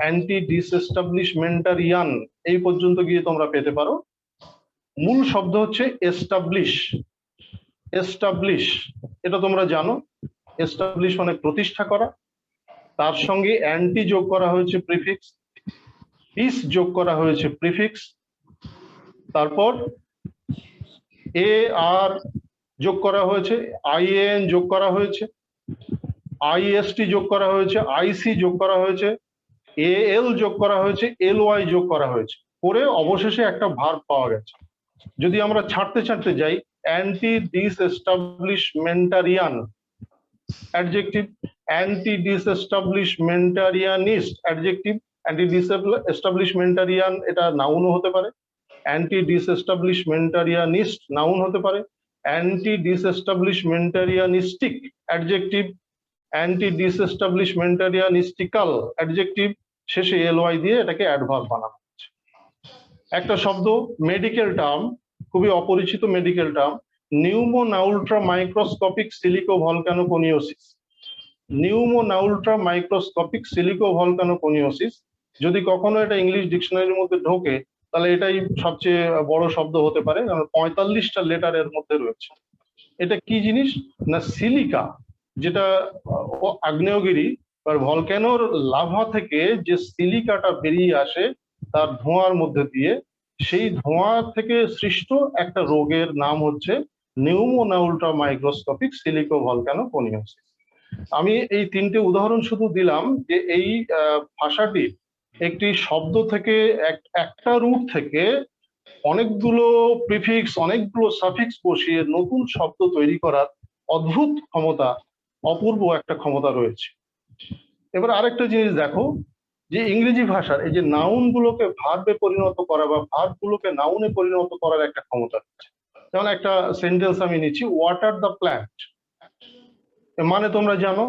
Speaker 1: অ্যান্টি ডিসএস্টাবলিশমেন্টারিয়ান এই পর্যন্ত গিয়ে তোমরা পেতে পারো। মূল শব্দ হচ্ছে এস্টাবলিশ। এস্টাবলিশ এটা তোমরা জানো, এস্টাবলিশ মানে প্রতিষ্ঠা করা। তার সঙ্গে অ্যান্টি যোগ করা হয়েছে প্রিফিক্স, ডিস যোগ করা হয়েছে প্রিফিক্স, তারপর এ আর যোগ করা হয়েছে, IAN যোগ করা হয়েছে, IST যোগ করা হয়েছে, IC যোগ করা হয়েছে, AL যোগ করা হয়েছে, LY যোগ করা হয়েছে, করে অবশেষে একটা ভার্ব পাওয়া গেছে। যদি আমরা ছাড়তে ছাড়তে যাই, antidisestablishmentarian adjective, antidisestablishmentarianist adjective, antidisestablishmentarian এটা নাউনও হতে পারে, অ্যান্টি ডিসএস্টাবলিশমেন্টারিয়ানিস্ট নাউন হতে পারে, antidisestablishmentarianistic adjective, antidisestablishmentarianistical adjective, শেষে LY দিয়ে এটাকে অ্যাডভার্ব বানানো হচ্ছে। একটা শব্দ মেডিকেল টার্ম, খুবই অপরিচিত medical term, pneumonoultramicroscopicsilicovolcanoconiosis. Pneumonoultramicroscopicsilicovolcanoconiosis যদি কখনো এটা ইংলিশ ডিকশনারির মধ্যে ঢোকে, তাহলে এটাই সবচেয়ে বড় শব্দ হতে পারে, কারণ 45টা লেটারের মধ্যে রয়েছে। এটা কি জিনিস না, সিলিকা, যেটা আগ্নেয়গিরি বা ভলক্যানোর লাভা থেকে যে সিলিকাটা বেরিয়ে আসে তার ধোঁয়ার মধ্যে দিয়ে, সেই ধোঁয়া থেকে সৃষ্ট একটা রোগের নাম হচ্ছে নিউমোনাউলট্রা মাইক্রোস্কোপিক সিলিকো ভলকানোকোনিওসিস। আমি এই তিনটে উদাহরণ শুধু দিলাম যে এই ভাষাটি একটি শব্দ থেকে, একটা রুট থেকে অনেকগুলো প্রিফিক্স অনেকগুলো সাফিক্স বসিয়ে নতুন শব্দ তৈরি করার অদ্ভুত ক্ষমতা, অপূর্ব একটা ক্ষমতা রয়েছে। এবার আরেকটা জিনিস দেখো, যে ইংরেজি ভাষার এই যে নাউন গুলোকে ভার্বে পরিণত করা বা ভার্ব গুলোকে নাউনে পরিণত করার একটা ক্ষমতা রয়েছে। যেমন একটা সেন্টেন্স আমি নিচ্ছি, ওয়াটার দ্য প্ল্যান্ট, মানে তোমরা জানো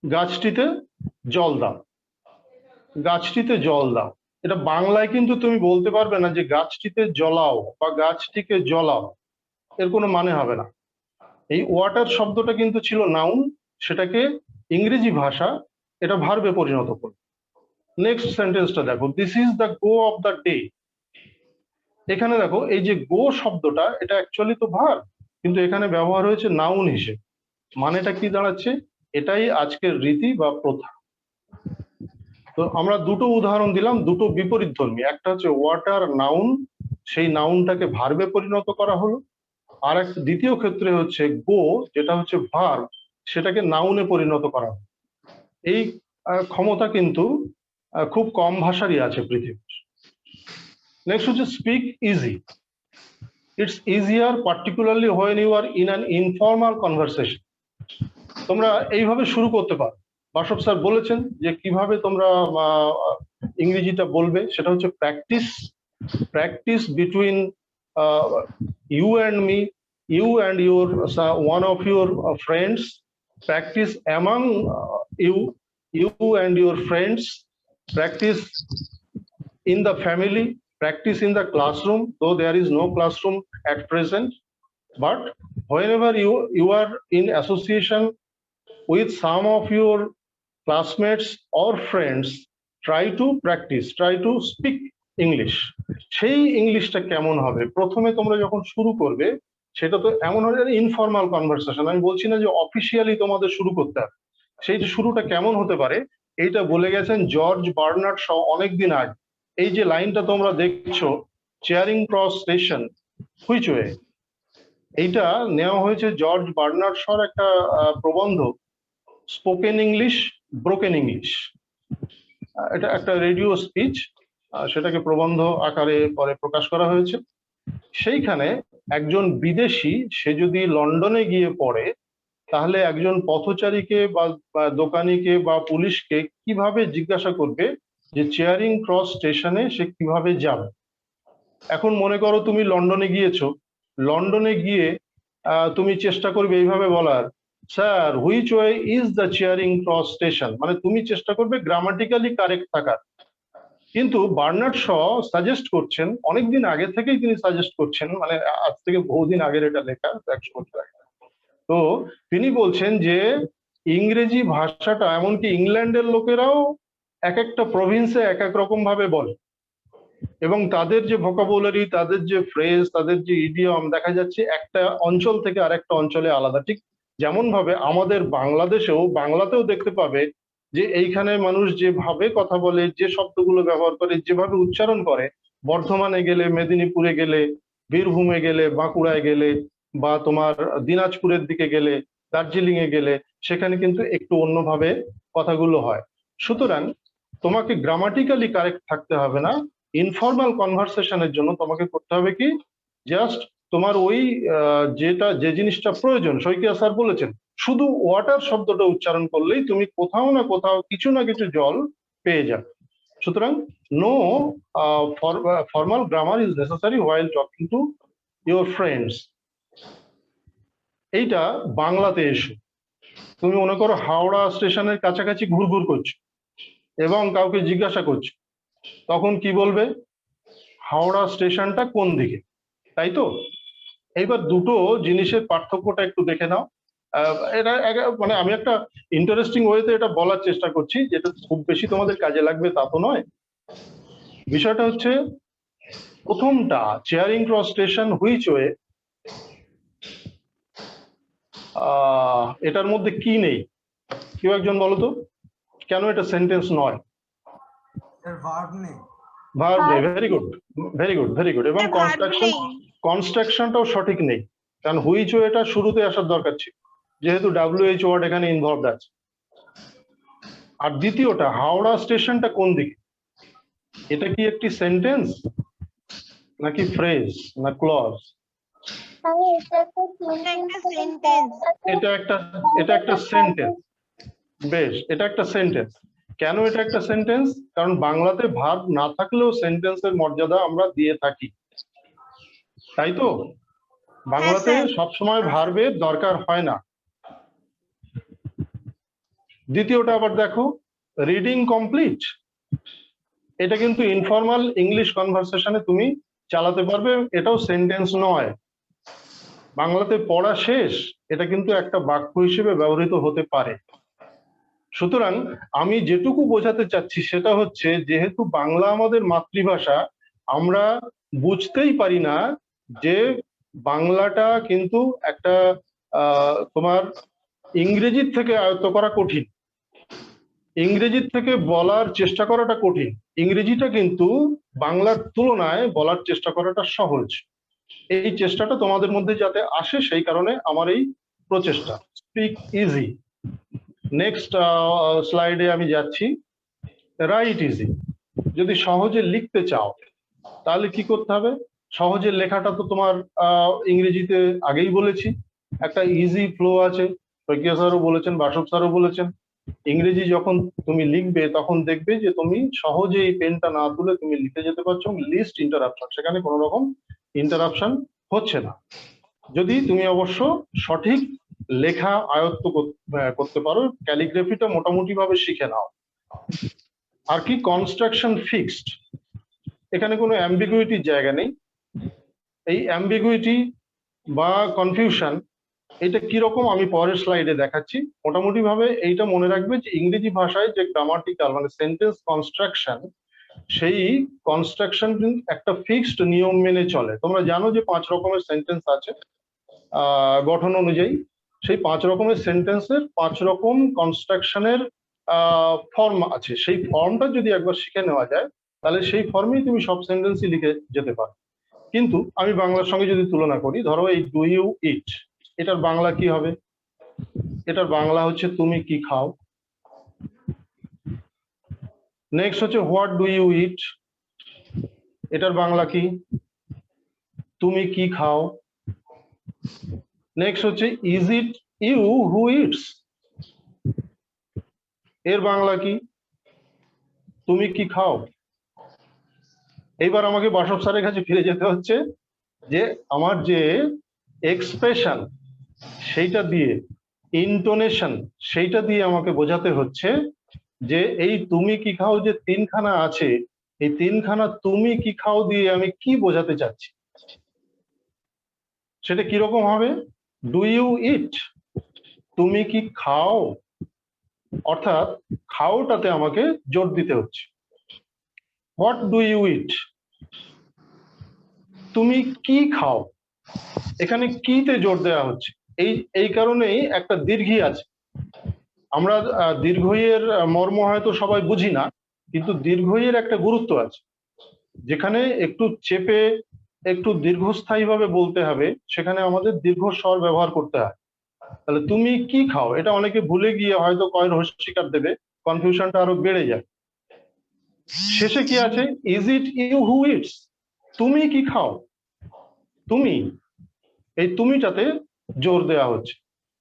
Speaker 1: গাছটিতে জল দাও, গাছটিতে জল দাও। এটা বাংলায় কিন্তু তুমি বলতে পারবে না যে গাছটিতে জ্বলাও বা গাছটিকে জ্বলাও, এর কোনো মানে হবে না। এই ওয়াটার শব্দটা কিন্তু ছিল নাউন, সেটাকে ইংরেজি ভাষা এটা ভার্বে পরিণত করবে। নেক্সট সেন্টেন্সটা দেখো, this is the go of the day. এখানে দেখো এই যে গো শব্দটা এটা অ্যাকচুয়ালি তো ভার্ব, কিন্তু এখানে ব্যবহার হয়েছে নাউন হিসেবে। মানেটা কি দাঁড়াচ্ছে? এটাই আজকের রীতি বা প্রথা। তো আমরা দুটো উদাহরণ দিলাম, দুটো বিপরীত ধর্মী। একটা হচ্ছে ওয়াটার নাউন, সেই নাউনটাকে ভার্বে পরিণত করা হলো। আর এক দ্বিতীয় ক্ষেত্রে হচ্ছে গো, যেটা হচ্ছে ভার্ব, সেটাকে নাউনে পরিণত করা হলো। এই ক্ষমতা কিন্তু খুব কম ভাষারই আছে পৃথিবীর। নেক্সট হচ্ছে speak easy. It's easier particularly when you are in an informal conversation. তোমরা এইভাবে শুরু করতে পারো। বাসব স্যার বলেছেন যে কিভাবে তোমরা ইংরেজিটা বলবে, সেটা হচ্ছে practice, practice between you and me, you and your one of your friends, practice among you and your friends, practice in the family, practice in the classroom, though there is no classroom at present, but whenever you are in association with some of your classmates or friends, try to practice, try to speak English. সেই ইংলিশটা কেমন হবে? প্রথমে তোমরা যখন শুরু করবে সেটা তো এমন হবে ইনফর্মাল কনভারসেশন। আমি বলছি না যে অফিসিয়ালি তোমাদের শুরু করতে হবে। সেই শুরুটা কেমন হতে পারে এইটা বলে গেছেন জর্জ বার্নার্ড শ অনেকদিন আগে। এই যে লাইনটা তোমরা দেখছো, chairing cross station which way, এইটা নেওয়া হয়েছে জর্জ বার্নার্ড শর একটা প্রবন্ধ, স্পোকেন ইংলিশ ব্রোকেন ইংলিশ। এটা একটা রেডিও স্পিচ, সেটাকে প্রবন্ধ আকারে পরে প্রকাশ করা হয়েছে। সেইখানে একজন বিদেশি সে যদি লন্ডনে গিয়ে পড়ে, তাহলে একজন পথচারীকে বা দোকানিকে বা পুলিশকে কিভাবে জিজ্ঞাসা করবে যে চেয়ারিং ক্রস স্টেশনে সে কিভাবে যাবে। এখন মনে করো তুমি লন্ডনে গিয়েছো, লন্ডনে গিয়ে তুমি চেষ্টা করবে এইভাবে বলার, sir which way is the chairing cross station, মানে তুমি চেষ্টা করবে গ্রামাটিক্যালি কারেক্ট থাকার। কিন্তু বার্নার্ড শ সাজেস্ট করছেন, অনেকদিন আগে থেকেই তিনি সাজেস্ট করছেন, মানে আজ থেকে বহুদিন আগের এটা লেখা, 100 বছর আগে। তো তিনি বলছেন যে ইংরেজি ভাষাটা এমনকি ইংল্যান্ডের লোকেরাও এক একটা প্রভিন্সে এক এক রকম ভাবে বলে, এবং তাদের যে ভোকাবুলারি, তাদের যে ফ্রেজ, তাদের যে ইডিয়ম দেখা যাচ্ছে একটা অঞ্চল থেকে আরেকটা অঞ্চলে আলাদা। ঠিক যেমন ভাবে আমাদের বাংলাতেও দেখতে পাবে যে এইখানে মানুষ যেভাবে কথা বলে, যে শব্দগুলো ব্যবহার করে, যেভাবে উচ্চারণ করে, বর্ধমানে গেলে, মেদিনীপুরে গেলে, বীরভূমে গেলে, বাঁকুড়ায় গেলে, বা তোমার দিনাজপুরের দিকে গেলে, দার্জিলিং এ গেলে, সেখানে কিন্তু একটু অন্যভাবে কথাগুলো হয়। সুতরাং তোমাকে গ্রামাটিক্যালি কারেক্ট থাকতে হবে না, ইনফর্মাল কনভারসেশনের জন্য তোমাকে করতে হবে কি, জাস্ট তোমার ওই যে জিনিসটা প্রয়োজন। শইকিয়া স্যার বলেছেন শুধু ওয়াটার শব্দটা উচ্চারণ করলেই তুমি কোথাও না কোথাও কিছু না কিছু জল পেয়ে যাবে। সুতরাং no formal grammar is necessary while talking to your friends. এইটা বাংলাতে এসে তুমি মনে করো হাওড়া স্টেশনের কাছাকাছি ঘুরঘুর করছো এবং কাউকে জিজ্ঞাসা করছো, তখন কি বলবে? হাওড়া স্টেশনটা কোন দিকে, তাই তো? এইবার দুটো জিনিসের পার্থক্যটা একটু দেখে নাও। এটা মানে আমি একটা ইন্টারেস্টিং ওয়েতে এটা বলার চেষ্টা করছি, যেটা খুব বেশি তোমাদের কাজে লাগবে তা তো নয়। বিষয়টা হচ্ছে প্রথমটা chairing cross station which way, এটার মধ্যে কি নেই? কেউ একজন বলো তো, কেন এটা সেন্টেন্স নয়?
Speaker 3: এর ভার্ব নেই।
Speaker 1: ভার্ব নেই, very good, very good, very good. এবং কনস্ট্রাকশনটাও সঠিক নেই, কারণ হুইচ ওয়ে এটা শুরুতে আসার দরকার ছিল, যেহেতু WH ওয়ার্ড এখানে ইনভলভড আছে। আর দ্বিতীয়টা, হাওড়া স্টেশনটা কোন দিকে, এটা কি একটি সেন্টেন্স? নাকি ফ্রেজ না ক্লজ? এটা একটা সেন্টেন্স। বেশ, এটা একটা সেন্টেন্স। কেন এটা একটা সেন্টেন্স? কারণ বাংলাতে ভার্ব না থাকলেও সেন্টেন্সের মর্যাদা আমরা দিয়ে থাকি, তাই তো? বাংলাতে সবসময় ভার্বের দরকার হয় না। দ্বিতীয়টা আবার দেখো, রিডিং কমপ্লিট। এটা কিন্তু ইনফর্মাল ইংলিশ কনভারসেশনে তুমি চালাতে পারবে, এটাও সেন্টেন্স নয়। বাংলাতে পড়া শেষ, এটা কিন্তু একটা বাক্য হিসেবে ব্যবহৃত হতে পারে। সুতরাং আমি যেটুকু বোঝাতে চাচ্ছি সেটা হচ্ছে, যেহেতু বাংলা আমাদের মাতৃভাষা, আমরা বুঝতেই পারি না যে বাংলাটা কিন্তু একটা তোমার ইংরেজির থেকে আয়ত্ত করা কঠিন, ইংরেজির থেকে বলার চেষ্টা করাটা কঠিন। ইংরেজিটা কিন্তু বাংলার তুলনায় বলার চেষ্টা করাটা সহজ। এই চেষ্টাটা তোমাদের মধ্যে যাতে আসে, সেই কারণে আমার এই প্রচেষ্টা। Speak easy. নেক্সট স্লাইডে আমি যাচ্ছি। Right easy. যদি সহজে লিখতে চাও তাহলে কি করতে হবে? সহজে লেখাটা তো তোমার ইংরেজিতে আগেই বলেছি, একটা ইজি ফ্লো আছে। শইকিয়া স্যারও বলেছেন, বাসব স্যারও বলেছেন, ইংরেজি যখন তুমি লিখবে তখন দেখবে যে তুমি সহজে এই পেনটা না তুলে তুমি লিখে যেতে পারছো, লিস্ট ইন্টারাপশন, সেখানে কোনো রকম ইন্টারাপশন হচ্ছে না। যদি তুমি অবশ্য সঠিক লেখা আয়ত্ত করতে পারো, ক্যালিগ্রাফিটা মোটামুটি ভাবে শিখে নাও। আর কি, কনস্ট্রাকশন ফিক্সড, এখানে কোনো অ্যাম্বিগুইটির জায়গা নেই। এই অ্যাম্বিগুইটি বা কনফিউশন, এটা কিরকম আমি পরের স্লাইডে দেখাচ্ছি। মোটামুটি ভাবে এইটা মনে রাখবে যে ইংরেজি ভাষায় যে গ্রামাটিক্যাল মানে সেন্টেন্স কনস্ট্রাকশন, সেই কনস্ট্রাকশন একটা ফিক্সড নিয়ম মেনে চলে। তোমরা জানো যে 5 রকমের সেন্টেন্স আছে গঠন অনুযায়ী। সেই 5 রকমের সেন্টেন্সের 5 রকম কনস্ট্রাকশনের ফর্ম আছে। সেই ফর্মটা যদি একবার শিখে নেওয়া যায় তাহলে সেই ফর্মেই তুমি সব সেন্টেন্সই লিখে যেতে পারো। কিন্তু আমি বাংলার সঙ্গে যদি তুলনা করি, ধরো এই ডু ইউ ইট, এটার বাংলা কি হবে? এটার বাংলা হচ্ছে তুমি কি খাও। নেক্সট হচ্ছে হোয়াট ডু ইউ ইট, এটার বাংলা কি? তুমি কি খাও। নেক্সট হচ্ছে is it you who eats, এর বাংলা কি? তুমি কি খাও। এইবার আমাকে বাসব স্যারের কাছে ফিরে যেতে হচ্ছে যে আমার যে এক্সপ্রেশন সেইটা দিয়ে, ইন্টোনেশন সেইটা দিয়ে আমাকে বোঝাতে হচ্ছে যে এই তুমি কি খাও যে 3খানা আছে, এই 3খানা তুমি কি খাও দিয়ে আমি কি বোঝাতে চাচ্ছি, সেটা কিরকম হবে? ডু ইউ ইট, তুমি কি খাও, অর্থাৎ খাওটাতে আমাকে জোর দিতে হচ্ছে। হোয়াট ডু ইউ ইট, তুমি কি খাও, এখানে কিতে জোর দেওয়া হচ্ছে। এই কারণেই একটা দীর্ঘী আছে। আমরা দীর্ঘইয়ের মর্ম হয়তো সবাই বুঝি না, কিন্তু দীর্ঘইয়ের একটা গুরুত্ব আছে। যেখানে একটু চেপে একটু দীর্ঘস্থায়ী ভাবে বলতে হবে, সেখানে আমাদের দীর্ঘ স্বর ব্যবহার করতে হয়। তাহলে তুমি কি খাও, এটা অনেকে ভুলে গিয়ে হয়তো কয় রহস্যিকার দেবে, কনফিউশনটা আরো বেড়ে যায়। শেষে কি আছে? Is it you who eats, তুমি কি খাও, তুমি, এই তুমিটাতে জোর দেওয়া হচ্ছে।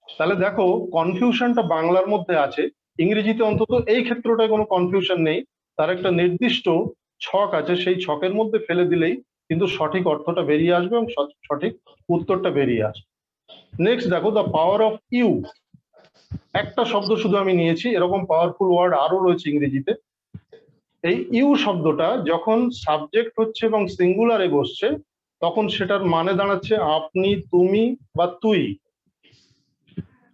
Speaker 1: তাহলে দেখো কনফিউশনটা বাংলার মধ্যে আছে, ইংরেজিতে অন্তত এই ক্ষেত্রটায় কোনো কনফিউশন নেই। তার একটা নির্দিষ্ট ছক আছে, সেই ছকের মধ্যে ফেলে দিলেই কিন্তু সঠিক অর্থটা বেরিয়ে আসবে এবং সঠিক উত্তরটা বেরিয়ে আসবে। নেক্সট দেখো, দ্য পাওয়ার অফ ইউ, একটা শব্দ শুধু আমি নিয়েছি, এরকম পাওয়ারফুল ওয়ার্ড আরো রয়েছে ইংরেজিতে। এই ইউ শব্দটা যখন সাবজেক্ট হচ্ছে এবং সিঙ্গুলারে বসছে, তখন সেটার মানে দাঁড়াচ্ছে আপনি, তুমি বা তুই।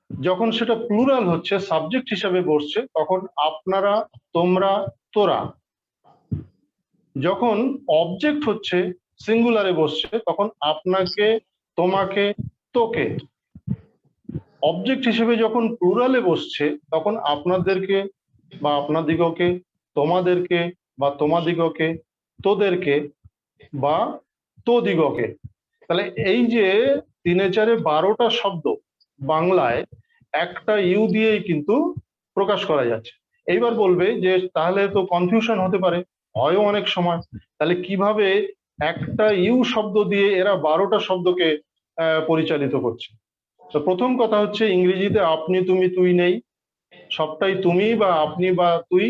Speaker 1: যখন সেটা প্লুরাল হচ্ছে, সাবজেক্ট হিসাবে বসছে, তখন আপনারা, তোমরা, তোরা। যখন অবজেক্ট হচ্ছে, সিঙ্গুলারে বসছে, তখন আপনাকে, তোমাকে, তোকে। অবজেক্ট হিসেবে যখন প্লুরালে বসছে, তখন আপনাদেরকে বা আপনাদিগকে, তোমাদেরকে বা তোমাদিগকে, তোদেরকে বা তোদিগকে। তাহলে এই যে 3-4-12টা শব্দ বাংলায় একটা ইউ দিয়েই কিন্তু প্রকাশ করা যাচ্ছে। এইবার বলবে যে তাহলে তো কনফিউশন হতে পারে, হয়ও অনেক সময়। তাহলে কিভাবে একটা ইউ শব্দ দিয়ে এরা 12টা শব্দকে পরিচালিত করছে। তো প্রথম কথা হচ্ছে ইংরেজিতে আপনি তুমি তুই নেই, সবটাই তুমি বা আপনি বা তুই,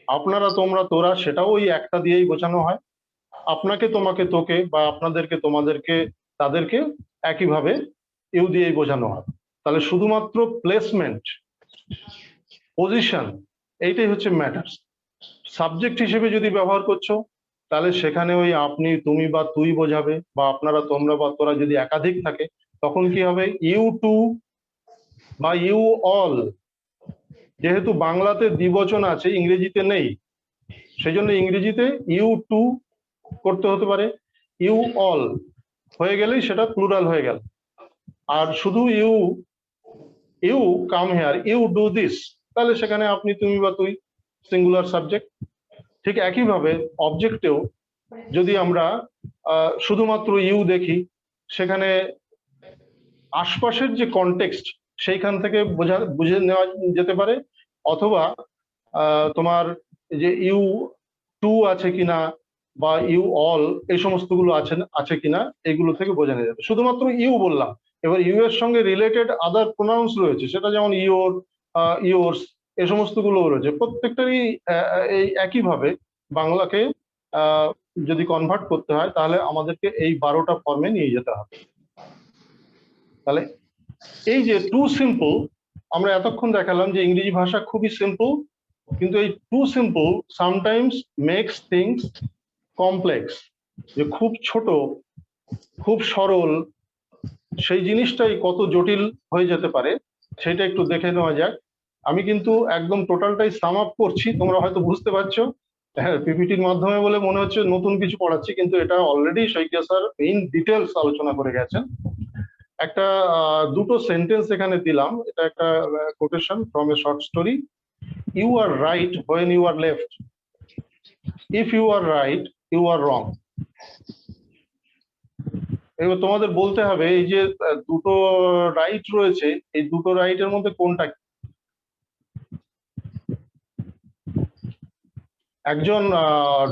Speaker 1: আপনারা তোমরা তোরা সেটাও ওই একটা দিয়েই বোঝানো হয়, আপনাকে তোমাকে তোকে বা আপনাদেরকে তোমাদেরকে তাদেরকে একইভাবে ইউ দিয়েই বোঝানো হয়। তাহলে শুধুমাত্র প্লেসমেন্ট, পজিশন, এইটাই হচ্ছে ম্যাটার্স। সাবজেক্ট হিসেবে যদি ব্যবহার করছো তাহলে সেখানে ওই আপনি তুমি বা তুই বোঝাবে, বা আপনারা তোমরা বা তোরা যদি একাধিক থাকে তখন কি হবে ইউ টু বা ইউ অল। যেহেতু বাংলাতে দ্বিবচন আছে ইংরেজিতে নেই, সেই জন্য ইংরেজিতে ইউ টু করতে হতে পারে, ইউ অল হয়ে গেলেই সেটা প্লুরাল হয়ে গেল। আর শুধু you you come here you do this, তাহলে সেখানে আপনি তুমি বা তুই সিঙ্গুলার সাবজেক্ট। ঠিক একইভাবে অবজেক্টেও যদি আমরা শুধুমাত্র ইউ দেখি, সেখানে আশপাশের যে কনটেক্সট সেইখান থেকে বুঝে নেওয়া যেতে পারে, অথবা তোমার যে ইউ টু আছে কিনা বা ইউ অল এই সমস্তগুলো আছে কিনা এগুলো থেকে বোঝা যাবে। শুধুমাত্র ইউ বললাম, এবার ইউ এর সঙ্গে রিলেটেড আদার প্রোনাউন্স রয়েছে, সেটা যেমন ইয়োর, ইয়োর্স, এই সমস্তগুলো রয়েছে। প্রত্যেকটারই এই একইভাবে বাংলাকে যদি কনভার্ট করতে হয় তাহলে আমাদেরকে এই 12টা ফর্মে নিয়ে যেতে হবে। তাহলে এই যে টু সিম্পল, আমরা এতক্ষণ দেখালাম যে ইংরেজি ভাষা খুবই সিম্পল, কিন্তু এই too simple sometimes makes things complex. যে খুব ছোট, খুব সরল, সেই জিনিসটাই কত জটিল হয়ে যেতে পারে সেটা একটু দেখে নেওয়া যাক। আমি কিন্তু একদম টোটালটাই সাম আপ করছি, তোমরা হয়তো বুঝতে পারছো। হ্যাঁ, পিপিটির মাধ্যমে বলে মনে হচ্ছে নতুন কিছু পড়াচ্ছি, কিন্তু এটা already Saikia sir in details আলোচনা করে গেছেন। একটা দুটো সেন্টেন্স এখানে দিলাম, এটা একটা quotation from a short story. You are right when you are left, if you are right you are wrong. এবার তোমাদের বলতে হবে এই যে দুটো রাইট রয়েছে, এই দুটো রাইটের মধ্যে কোনটা কি? একজন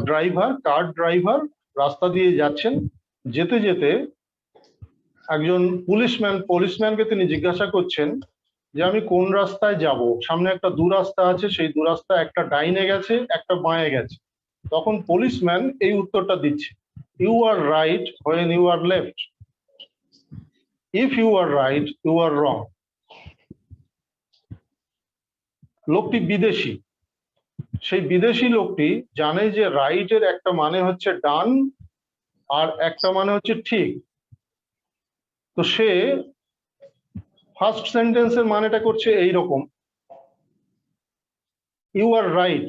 Speaker 1: ড্রাইভার, কার ড্রাইভার রাস্তা দিয়ে যাচ্ছেন, যেতে যেতে একজন পুলিশম্যানকে তিনি জিজ্ঞাসা করছেন যে আমি কোন রাস্তায় যাব, সামনে একটা দু রাস্তা আছে, সেই দু রাস্তা একটা ডাইনে গেছে একটা বাঁয়ে গেছে। তখন পুলিশম্যান এই উত্তরটা দিচ্ছে, you are right when you are left, if you are right you are wrong. লোকটি বিদেশি, সেই বিদেশি লোকটি জানে যে রাইটের একটা মানে হচ্ছে ডান আর একটা মানে হচ্ছে ঠিক। তো সে ফার্স্ট সেন্টেন্সের মানেটা করছে এইরকম, ইউ আর রাইট,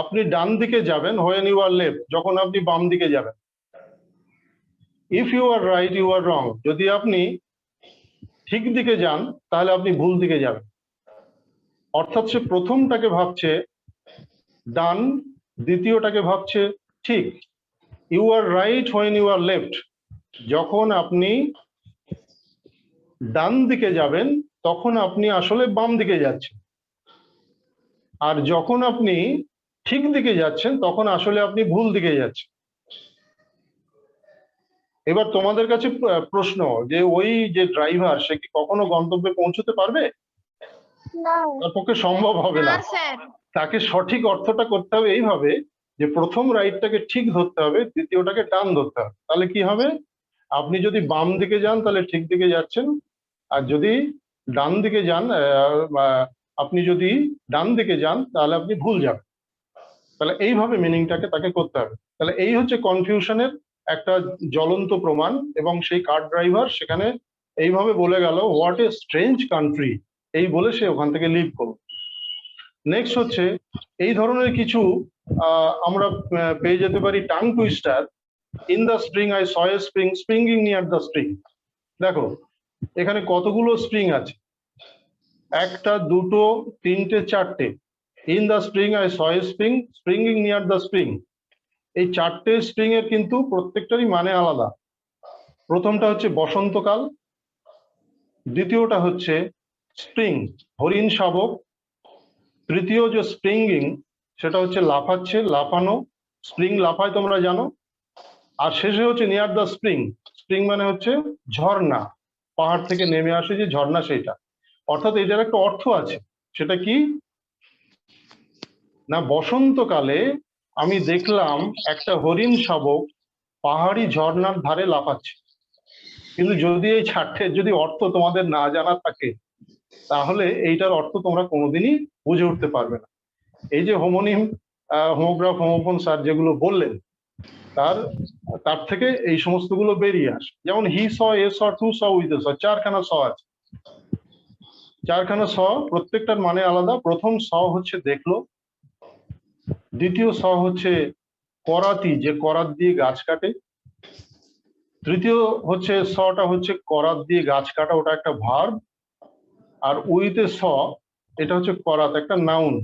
Speaker 1: আপনি ডান দিকে যাবেন, হোয়েন ইউ আর লেফট, যখন আপনি বাম দিকে যাবেন। If you are right you are wrong, যদি আপনি ঠিক দিকে যান তাহলে আপনি ভুল দিকে যাবেন। অর্থাৎ সে প্রথমটাকে ভাবছে ডান, দ্বিতীয়টাকে ভাবছে ঠিক। You are right when you are left, যখন আপনি ডান দিকে যাবেন তখন আপনি আসলে বাম দিকে যাচ্ছেন, আর যখন আপনি ঠিক দিকে যাচ্ছেন তখন আসলে আপনি ভুল দিকে যাচ্ছেন। এবার তোমাদের কাছে প্রশ্ন, যে ওই যে ড্রাইভার সে কি কখনো গন্তব্যে পৌঁছতে পারবে? তার পক্ষে সম্ভব হবে না। তাকে সঠিক অর্থটা করতে হবে এইভাবে যে প্রথম রাইটটাকে ঠিক ধরতে হবে, দ্বিতীয়টাকে ডান ধরতে হবে। তাহলে কি হবে, আপনি যদি বাম দিকে যান তাহলে ঠিক দিকে যাচ্ছেন, আর যদি ডান দিকে যান আপনি যদি ডান দিকে যান তাহলে আপনি ভুল যাবেন। তাহলে এইভাবে মিনিংটাকে তাকে করতে হবে। তাহলে এই হচ্ছে কনফিউশনের একটা জ্বলন্ত প্রমাণ, এবং সেই কার ড্রাইভার সেখানে এইভাবে বলে গেল হোয়াট এ স্ট্রেঞ্জ কান্ট্রি, এই বলে সে ওখান থেকে লিভ করল। নেক্সট হচ্ছে এই ধরনের কিছু আমরা পেয়ে যেতে পারি tongue twister. In the spring I saw a spring springing near the spring. দেখো এখানে কতগুলো স্প্রিং আছে, একটা দুটো তিনটে চারটে। In the spring I saw a spring springing near the spring, এই চারটে স্প্রিং এর কিন্তু প্রত্যেকটারই মানে আলাদা। প্রথমটা হচ্ছে বসন্তকাল, দ্বিতীয়টা হচ্ছে স্প্রিং হরিণ শাবক, তৃতীয় যে স্প্রিঙ্গিং সেটা হচ্ছে লাফাচ্ছে, লাফানো। স্প্রিং লাফায় তোমরা জানো, আর শেষে হচ্ছে নিয়ার দ্য স্প্রিং। স্প্রিং মানে হচ্ছে ঝর্ণা, পাহাড় থেকে নেমে আসে যে ঝর্ণা সেইটা। অর্থাৎ এটার একটা অর্থ আছে। সেটা কি না, বসন্তকালে আমি দেখলাম একটা হরিণ শাবক পাহাড়ি ঝর্ণার ধারে লাফাচ্ছে। কিন্তু যদি এই চারটের যদি অর্থ তোমাদের না জানা থাকে, তাহলে এইটার অর্থ তোমরা কোনোদিনই বুঝে উঠতে পারবে না। এই যে হোমোনিম, হোমোগ্রাফ, হোমোফোন স্যার যেগুলো বললেন, তার তার থেকে এই সমস্তগুলো বেরিয়ে আসে। যেমন হি saw, a saw, to saw, with স, চারখানা স আছে। চারখানা স, প্রত্যেকটার মানে আলাদা। প্রথম স হচ্ছে দেখলো, দ্বিতীয় স হচ্ছে করাতি, যে করাত দিয়ে গাছ কাটে। তৃতীয় হচ্ছে সটা হচ্ছে করাত দিয়ে গাছ কাটা, ওটা একটা ভার্ব। আর উইথ এ স, এটা হচ্ছে করাত, একটা noun.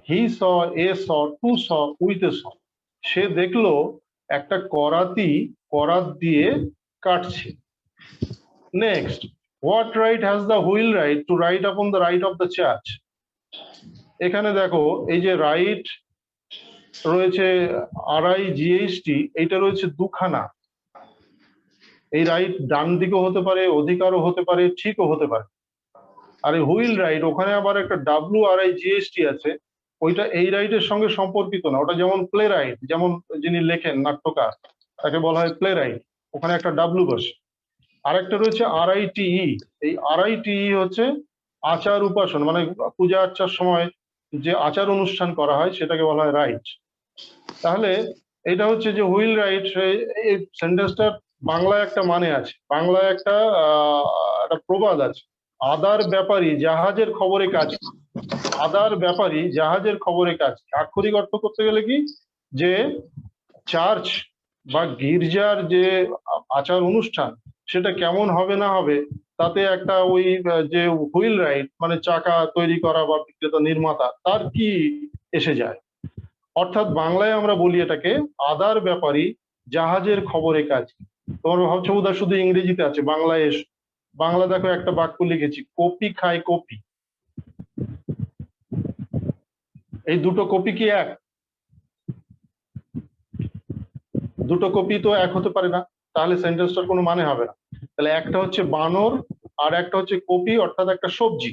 Speaker 1: He saw, a saw, to saw, with a saw. সে দেখলো একটা করাতি করাত দিয়ে কাটছে। Next, what wright has the wheel right to write upon the rite of the church. এখানে দেখো এই যে রাইট রয়েছে RIGHT, এইটা রয়েছে দুখানা। এই রাইট ডান দিকেও হতে পারে, অধিকারও হতে পারে, ঠিকও হতে পারে। আর এই হুইল রাইট, ওখানে আবার একটা WRIGHT আছে, ওইটা এই রাইটের সঙ্গে সম্পর্কিত না। ওটা যেমন প্লে রাইট, যেমন যিনি লেখেন নাট্যকার, তাকে বলা হয় প্লে রাইট, ওখানে একটা ডাব্লু বসে। আরেকটা রয়েছে RITE। এই RITE হচ্ছে আচার উপাসন, মানে পূজা আর্চার সময় যে আচার অনুষ্ঠান করা হয় সেটাকে বলা হয় রাইট। তাহলে এটা হচ্ছে যে হুইল রাইট, এই সেন্টেন্সটার বাংলায় একটা মানে আছে, বাংলায় একটা একটা প্রবাদ আছে, আদার ব্যাপারী জাহাজের খবরে কাজ। আদার ব্যাপারী জাহাজের খবরে কাজ, আক্ষরিক অর্থ করতে গেলে কি, যে চার্চ বা গির্জার যে আচার অনুষ্ঠান সেটা কেমন হবে না হবে, তাতে একটা ওই যে হুইল রাইট মানে চাকা তৈরি করা বা বিক্রেতা নির্মাতা, তার কি এসে যায়। অর্থাৎ বাংলায় আমরা বলি এটাকে আদার ব্যাপারী জাহাজের খবরে কাজ। তোমরা ভাবছো বোধহয় শুধু ইংরেজিতে আছে, বাংলায় এসো। বাংলা দেখো একটা বাক্য লিখেছি, কপি খায় কপি। এই দুটো কপি কি এক? দুটো কপি তো এক হতে পারে না, তাহলে সেন্টেন্সটার কোনো মানে হবে না। তাহলে একটা হচ্ছে বানর আর একটা হচ্ছে কপি, অর্থাৎ একটা সবজি।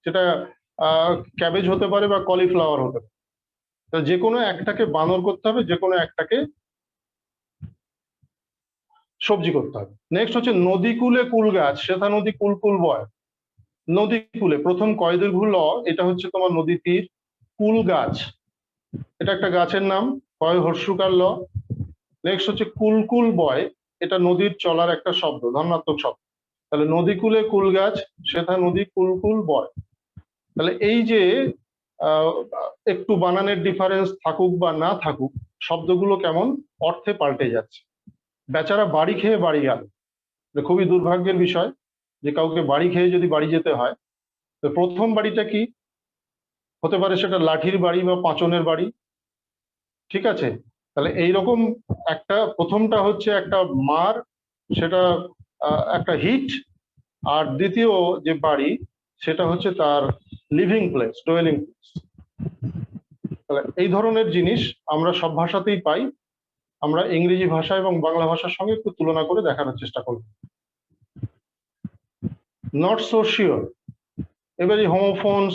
Speaker 1: সেটা ক্যাবেজ হতে পারে বা কলিফ্লাওয়ার হতে পারে। তো যে কোনো একটাকে বানর করতে হবে, যে কোনো একটাকে সবজি করতে হবে। নেক্সট হচ্ছে নদী কূলে কুল গাছ, সেথা নদী কুল কুল বয়। নদী কূলে, প্রথম কয়দীর্ঘ ল, এটা হচ্ছে তোমার নদী তীর। কুল গাছ, এটা একটা গাছের নাম, কয় হর্ষুকার ল। নেক্সট হচ্ছে কুলকুল বয়, এটা নদীর চলার একটা শব্দ, ধর্মাত্মক শব্দ। তাহলে নদী কূলে কুল গাছ, সেথা নদী কুলকুল বয়। তাহলে এই যে একটু বানানের ডিফারেন্স থাকুক বা না থাকুক, শব্দগুলো কেমন অর্থে পাল্টে যাচ্ছে। বেচারা বাড়ি খেয়ে বাড়ি গেল, খুবই দুর্ভাগ্যের বিষয় যে কাউকে বাড়ি খেয়ে যদি বাড়ি যেতে হয়, তো প্রথম বাড়িটা কি হতে পারে, সেটা লাঠির বাড়ি বা পাঁচনের বাড়ি, ঠিক আছে। তাহলে এইরকম একটা, প্রথমটা হচ্ছে একটা মার, সেটা একটা হিট। আর দ্বিতীয় যে বাড়ি, সেটা হচ্ছে তার লিভিং প্লেস, ডোয়েলিং প্লেস। তাহলে এই ধরনের জিনিস আমরা সব ভাষাতেই পাই। আমরা ইংরেজি ভাষা এবং বাংলা ভাষার সঙ্গে একটু তুলনা করে দেখানোর চেষ্টা করব। নট সো শিওর, এবারে হোমোফোনস,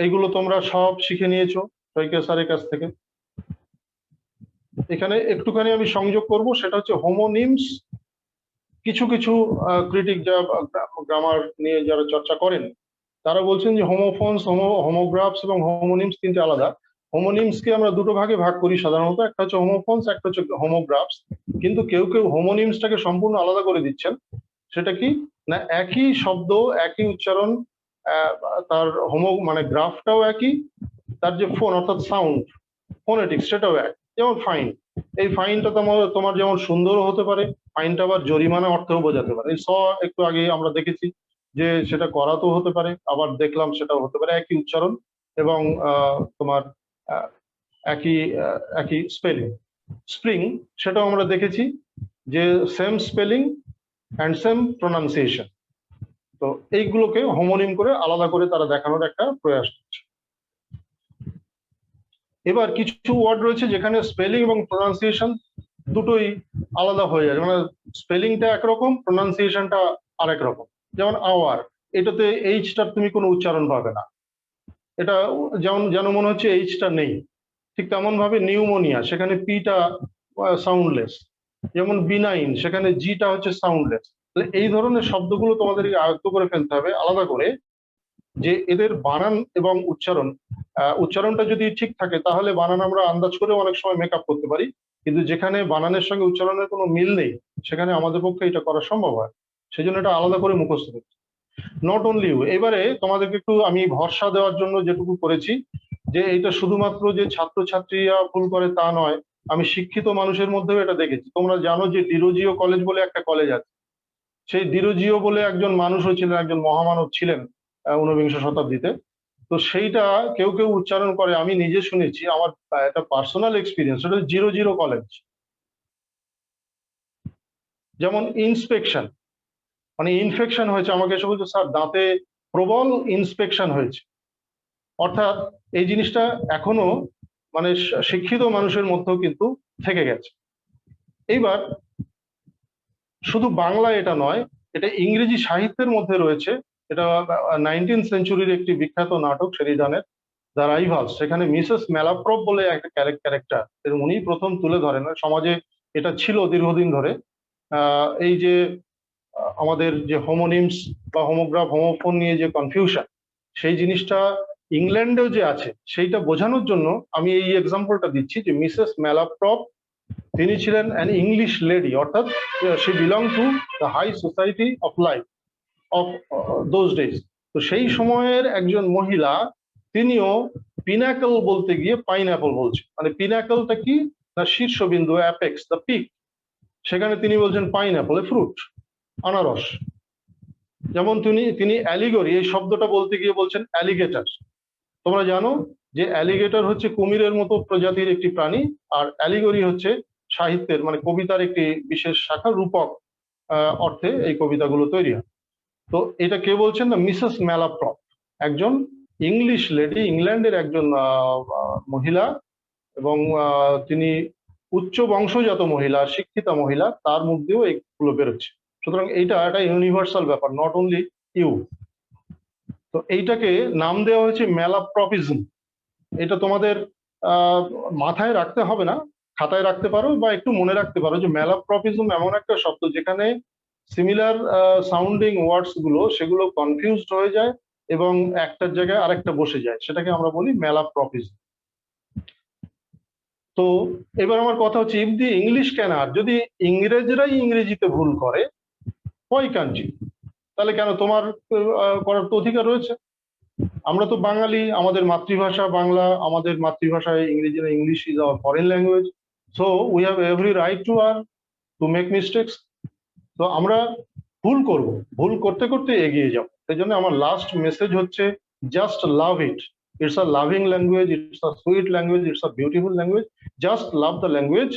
Speaker 1: এইগুলো তোমরা সব শিখে নিয়েছো শইকীয়া স্যারের কাছ থেকে। এখানে একটুখানি আমি সংযোগ করব, সেটা হচ্ছে হোমোনিমস। কিছু কিছু ক্রিটিক, যা গ্রামার নিয়ে যারা চর্চা করেন, তারা বলছেন যে হোমোফোনস, হোমোগ্রাফস এবং হোমোনিমস তিনটে আলাদা। হোমোনিমসকে আমরা দুটো ভাগে ভাগ করি সাধারণত, একটা হচ্ছে হোমোফোনস, একটা হচ্ছে হোমোগ্রাফস। কিন্তু কেউ কেউ হোমোনিমসটাকে সম্পূর্ণ আলাদা করে দিচ্ছেন। সেটা কি না, একই শব্দ, একই উচ্চারণ, তার হোমো মানে গ্রাফটাও একই, তার যে ফোন অর্থাৎ সাউন্ড, ফোনেটিক্স, সেটাও এক। যেমন ফাইন, এই ফাইনটা তোমার যেমন সুন্দরও হতে পারে, ফাইনটা আবার জরিমানা অর্থেও বোঝাতে পারে। এই একটু আগে আমরা দেখেছি যে সেটা করাতেও হতে পারে, আবার দেখলাম সেটাও হতে পারে, একই উচ্চারণ এবং তোমার একই স্পেলিং। স্প্রিং, সেটাও আমরা দেখেছি যে same spelling and same pronunciation. তো এইগুলোকে হোমোনিম করে আলাদা করে তারা দেখানোর একটা প্রয়াস করছে। এবার কিছু ওয়ার্ড রয়েছে যেখানে স্পেলিং এবং প্রোনাউন্সিয়েশন দুটোই আলাদা হয়ে যায়, মানে স্পেলিংটা একরকম, প্রোনাউন্সিয়েশনটা আরেক রকম। যেমন আওয়ার, এটাতে এইচটার তুমি কোনো উচ্চারণ পাবে না, এটা যেমন যেন মনে হচ্ছে এইচটা নেই। ঠিক তেমন ভাবে নিউমোনিয়া, সেখানে পিটা সাউন্ডলেস। যেমন বিনাইন, সেখানে জিটা হচ্ছে সাউন্ডলেস। এই ধরনের শব্দগুলো তোমাদেরকে আয়ত্ত করে ফেলতে হবে আলাদা করে, যে এদের বানান এবং উচ্চারণ। উচ্চারণটা যদি ঠিক থাকে তাহলে বানান আমরা আন্দাজ করে অনেক সময় মেকআপ করতে পারি, কিন্তু যেখানে বানানের সঙ্গে উচ্চারণের কোনো মিল নেই সেখানে আমাদের পক্ষে এটা করা সম্ভব হয়। সেই জন্য এটা আলাদা করে মুখস্থ করতে। নট অনলি ইউ, এবারে তোমাদেরকে একটু আমি ভরসা দেওয়ার জন্য যেটুকু করেছি, যে এটা শুধুমাত্র যে ছাত্রছাত্রীরা ভুল করে তা নয়, আমি শিক্ষিত মানুষের মধ্যেও এটা দেখেছি। তোমরা জানো যে ডিরোজিও কলেজ বলে একটা কলেজ আছে। সেই ডিরোজিও বলে একজন মানুষও ছিলেন, একজন মহামানব ছিলেন ঊনবিংশ শতাব্দীতে। তো সেইটা কেউ কেউ উচ্চারণ করে, আমি নিজে শুনেছি, আমার একটা পার্সোনাল এক্সপিরিয়েন্স, সেটা জিরো জিরো কলেজ। যেমন ইন্সপেকশন, মানে ইনফেকশন হয়েছে, আমাকে এসে বলছে স্যার দাঁতে প্রবল ইন্সপেকশন হয়েছে। অর্থাৎ এই জিনিসটা এখনো মানে শিক্ষিত মানুষের মধ্যেও কিন্তু থেকে গেছে। এইবার শুধু বাংলা এটা নয়, এটা ইংরেজি সাহিত্যের মধ্যে রয়েছে। এটা 19th সেঞ্চুরির একটি বিখ্যাত নাটক শেরিডানের দ্য রাইভালস, সেখানে মিসেস ম্যালাপ্রপ বলে একটা ক্যারেক্টার, উনি প্রথম তুলে ধরেন। সমাজে এটা ছিল দীর্ঘদিন ধরে। এই যে আমাদের যে হোমোনিমস বা হোমোগ্রাফ হোমোফোন নিয়ে যে কনফিউশন, সেই জিনিসটা ইংল্যান্ডেও যে আছে সেইটা বোঝানোর জন্য আমি এই এক্সাম্পলটা দিচ্ছি, যে মিসেস ম্যালাপ্রপ তিনি ছিলেন অ্যান ইংলিশ লেডি, অর্থাৎ she belong to the high society of life of those days. তো সেই সময়ের একজন মহিলা, তিনিও পিনাকল বলতে গিয়ে পাইনঅ্যাপল বলছে। মানে পিনাকলটা কি, না শীর্ষবিন্দু, অ্যাপেক্স, দ্য পিক, সেখানে তিনি বলছেন পাইনঅ্যাপল, এ ফ্রুট, আনারস। যেমন তিনি অ্যালিগরি এই শব্দটা বলতে গিয়ে বলছেন অ্যালিগেটর। তোমরা জানো যে অ্যালিগেটর হচ্ছে কুমিরের মতো প্রজাতির একটি প্রাণী, আর অ্যালিগরি হচ্ছে সাহিত্যের মানে কবিতার একটি বিশেষ শাখা, রূপক অর্থে এই কবিতাগুলো তৈরি হয়। তো এটা কে বলছেন, না মিসেস ম্যালাপ্রপ, একজন ইংলিশ লেডি, ইংল্যান্ডের একজন মহিলা, এবং তিনি উচ্চ বংশজাত মহিলা, শিক্ষিতা মহিলা, তার মুখ দিয়েও এইগুলো বেরোচ্ছে। সুতরাং এইটা একটা ইউনিভার্সাল ব্যাপার, নট অনলি ইউ। তো এইটাকে নাম দেওয়া হয়েছে ম্যালাপ্রপিজম। এটা তোমাদের মাথায় রাখতে হবে না, খাতায় রাখতে পারো বা একটু মনে রাখতে পারো, যে ম্যালাপ্রপিজম এমন একটা শব্দ যেখানে সিমিলার সাউন্ডিং ওয়ার্ডস গুলো সেগুলো কনফিউজড হয়ে যায় এবং একটার জায়গায় আরেকটা বসে যায়, সেটাকে আমরা বলি ম্যালাপ্রপিজম। তো এবার আমার কথা হচ্ছে, ইফ দি ইংলিশ ক্যান আর, যদি ইংরেজরাই ইংরেজিতে ভুল করে, হোয়াই কান্ট ইউ? তাহলে কেন তোমার করার তো অধিকার রয়েছে। আমরা তো বাঙালি, আমাদের মাতৃভাষা বাংলা, আমাদের মাতৃভাষায় ইংরেজি না, English is our foreign language, so we have every right to err to make mistakes. তো আমরা ভুল করব, ভুল করতে করতে এগিয়ে যাব। সেই জন্য আমার লাস্ট মেসেজ হচ্ছে, just love it. It's a loving language, it's a sweet language, it's a beautiful language. Just love the language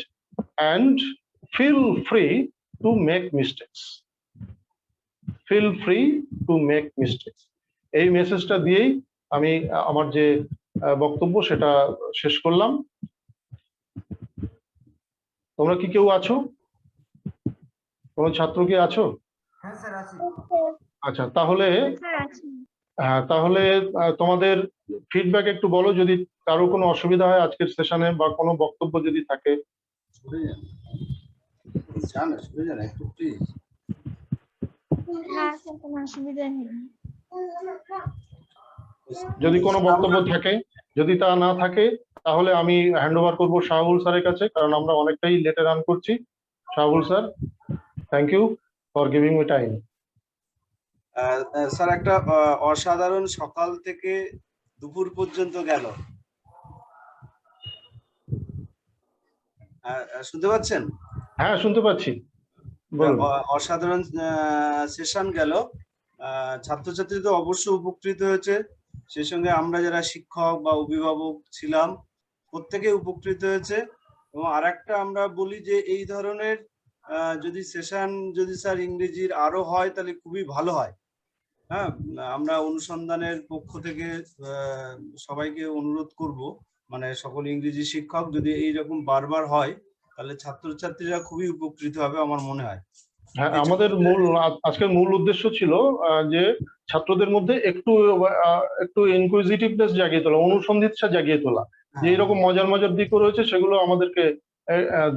Speaker 1: and feel free to make mistakes. Feel free to make mistakes. এই মেসেজটা দিয়েই আমি আমার যে বক্তব্য সেটা শেষ করলাম। তোমরা কি কেউ আছো? কোনো ছাত্র কি আছো?
Speaker 3: হ্যাঁ স্যার আছি।
Speaker 1: আচ্ছা, তাহলে তাহলে তোমাদের ফিডব্যাক একটু বলো, যদি কারো কোনো অসুবিধা হয় আজকের সেশনে, বা কোনো বক্তব্য যদি থাকে।
Speaker 4: একটু প্লিজ।
Speaker 1: যদি কোনো বক্তব্য থাকে, যদি তা না থাকে তাহলে আমি হ্যান্ড ওভার করবো শাহুল স্যারের কাছে, কারণ আমরা অনেকটাই লেটে রান করছি। Shahul sir, thank you for giving me time.
Speaker 4: Sir, একটা অসাধারণ সকাল থেকে দুপুর পর্যন্ত গেল, শুনতে পাচ্ছেন?
Speaker 1: হ্যাঁ, শুনতে পাচ্ছি, বলুন।
Speaker 4: অসাধারণ সেশন গেল। ছাত্রছাত্রী তো অবশ্যই উপকৃত হয়েছে, সেই সঙ্গে আমরা যারা শিক্ষক বা অভিভাবক ছিলাম প্রত্যেকে উপকৃত হয়েছে। এবং আরেকটা আমরা বলি যে এই ধরনের যদি সেশন যদি স্যার ইংরেজির আরো হয় তাহলে খুবই ভালো হয়। হ্যাঁ, আমরা অনুসন্ধানের পক্ষ থেকে সবাইকে অনুরোধ করব, মানে সকল ইংরেজি শিক্ষক, যদি এইরকম বারবার হয় তাহলে ছাত্রছাত্রীরা খুবই উপকৃত হবে আমার মনে হয়।
Speaker 1: হ্যাঁ,
Speaker 4: এই
Speaker 1: আমাদের
Speaker 4: ছাত্রদের-
Speaker 1: আজকের মূল উদ্দেশ্য ছিল যে ছাত্রদের মধ্যে একটু ইনকুইজিটিভনেস জাগিয়ে তোলা, অনুসন্ধিৎসা জাগিয়ে তোলা, যে
Speaker 4: হ্যাঁ,
Speaker 1: এরকম মজার মজার দিকও রয়েছে, সেগুলো আমাদেরকে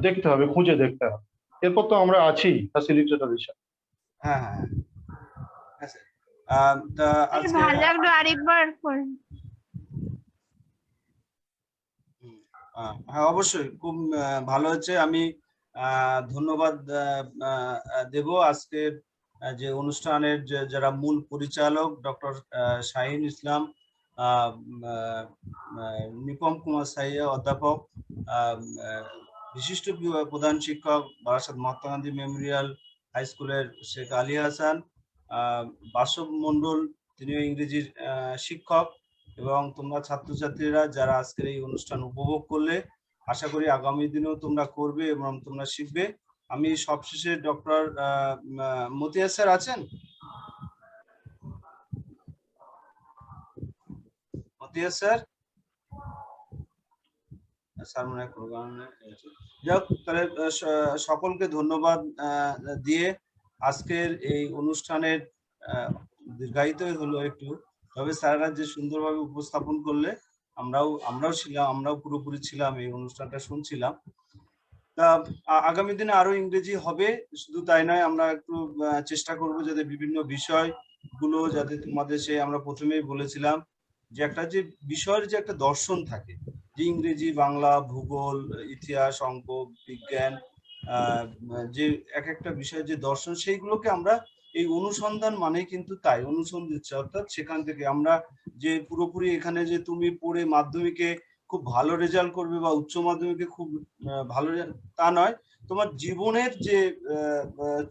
Speaker 1: দেখতে হবে, খুঁজে দেখতে হবে। এরপর তো আমরা আছি ফ্যাসিলিটেটর হিসেবে।
Speaker 4: হ্যাঁ, হ্যাঁ, হ্যাঁ, হ্যাঁ, স্যার। তা আজকে
Speaker 5: ভালো লাগলো, আরেকবার করুন।
Speaker 4: হ্যাঁ, অবশ্যই খুব ভালো হচ্ছে। আমি ধন্যবাদ দেব আজকের যে অনুষ্ঠানের যারা মূল পরিচালক ডক্টর শাহিন ইসলাম, নিপম কুমার সাইয়া অধ্যাপক, বিশিষ্ট প্রধান শিক্ষক বারাসাত মহাত্মা গান্ধী মেমোরিয়াল হাই স্কুলের শেখ আলী হাসান, বাসব মন্ডল, তিনিও ইংরেজির শিক্ষক, এবং তোমরা ছাত্রছাত্রীরা যারা আজকের এই অনুষ্ঠান উপভোগ করলে, আশা করি আগামী দিনেও তোমরা করবে এবং তোমরা শিখবে। আমি সবশেষে ডক্টর মতিয়ার স্যার আছেন? মতিয়ার স্যার? স্যার মনে হয় কোনো কারণে যাই হোক, তাহলে সকলকে ধন্যবাদ দিয়ে আজকের এই অনুষ্ঠানের দীর্ঘায়িতই হলো একটু, তবে স্যাররা যে সুন্দরভাবে উপস্থাপন করলে আমরাও পুরোপুরি ছিলাম, এই অনুষ্ঠানটা শুনছিলাম। তা আগামী দিনে আরো ইংরেজি হবে, শুধু তাই নয়, আমরা একটু চেষ্টা করব যাতে বিভিন্ন বিষয়গুলো যাতে তোমাদের আমরা প্রথমেই বলেছিলাম যে একটা যে বিষয়ের যে একটা দর্শন থাকে, যে ইংরেজি, বাংলা, ভূগোল, ইতিহাস, অঙ্ক, বিজ্ঞান, যে এক একটা বিষয়ের যে দর্শন, সেইগুলোকে আমরা এই অনুসন্ধান মানে কিন্তু তাই অনুসন্ধিৎসা, অর্থাৎ সেখান থেকে আমরা যে পুরোপুরি এখানে যে তুমি পড়ে মাধ্যমিকে খুব ভালো রেজাল্ট করবে বা উচ্চ মাধ্যমিকে খুব ভালো তা নয়, তোমার জীবনের যে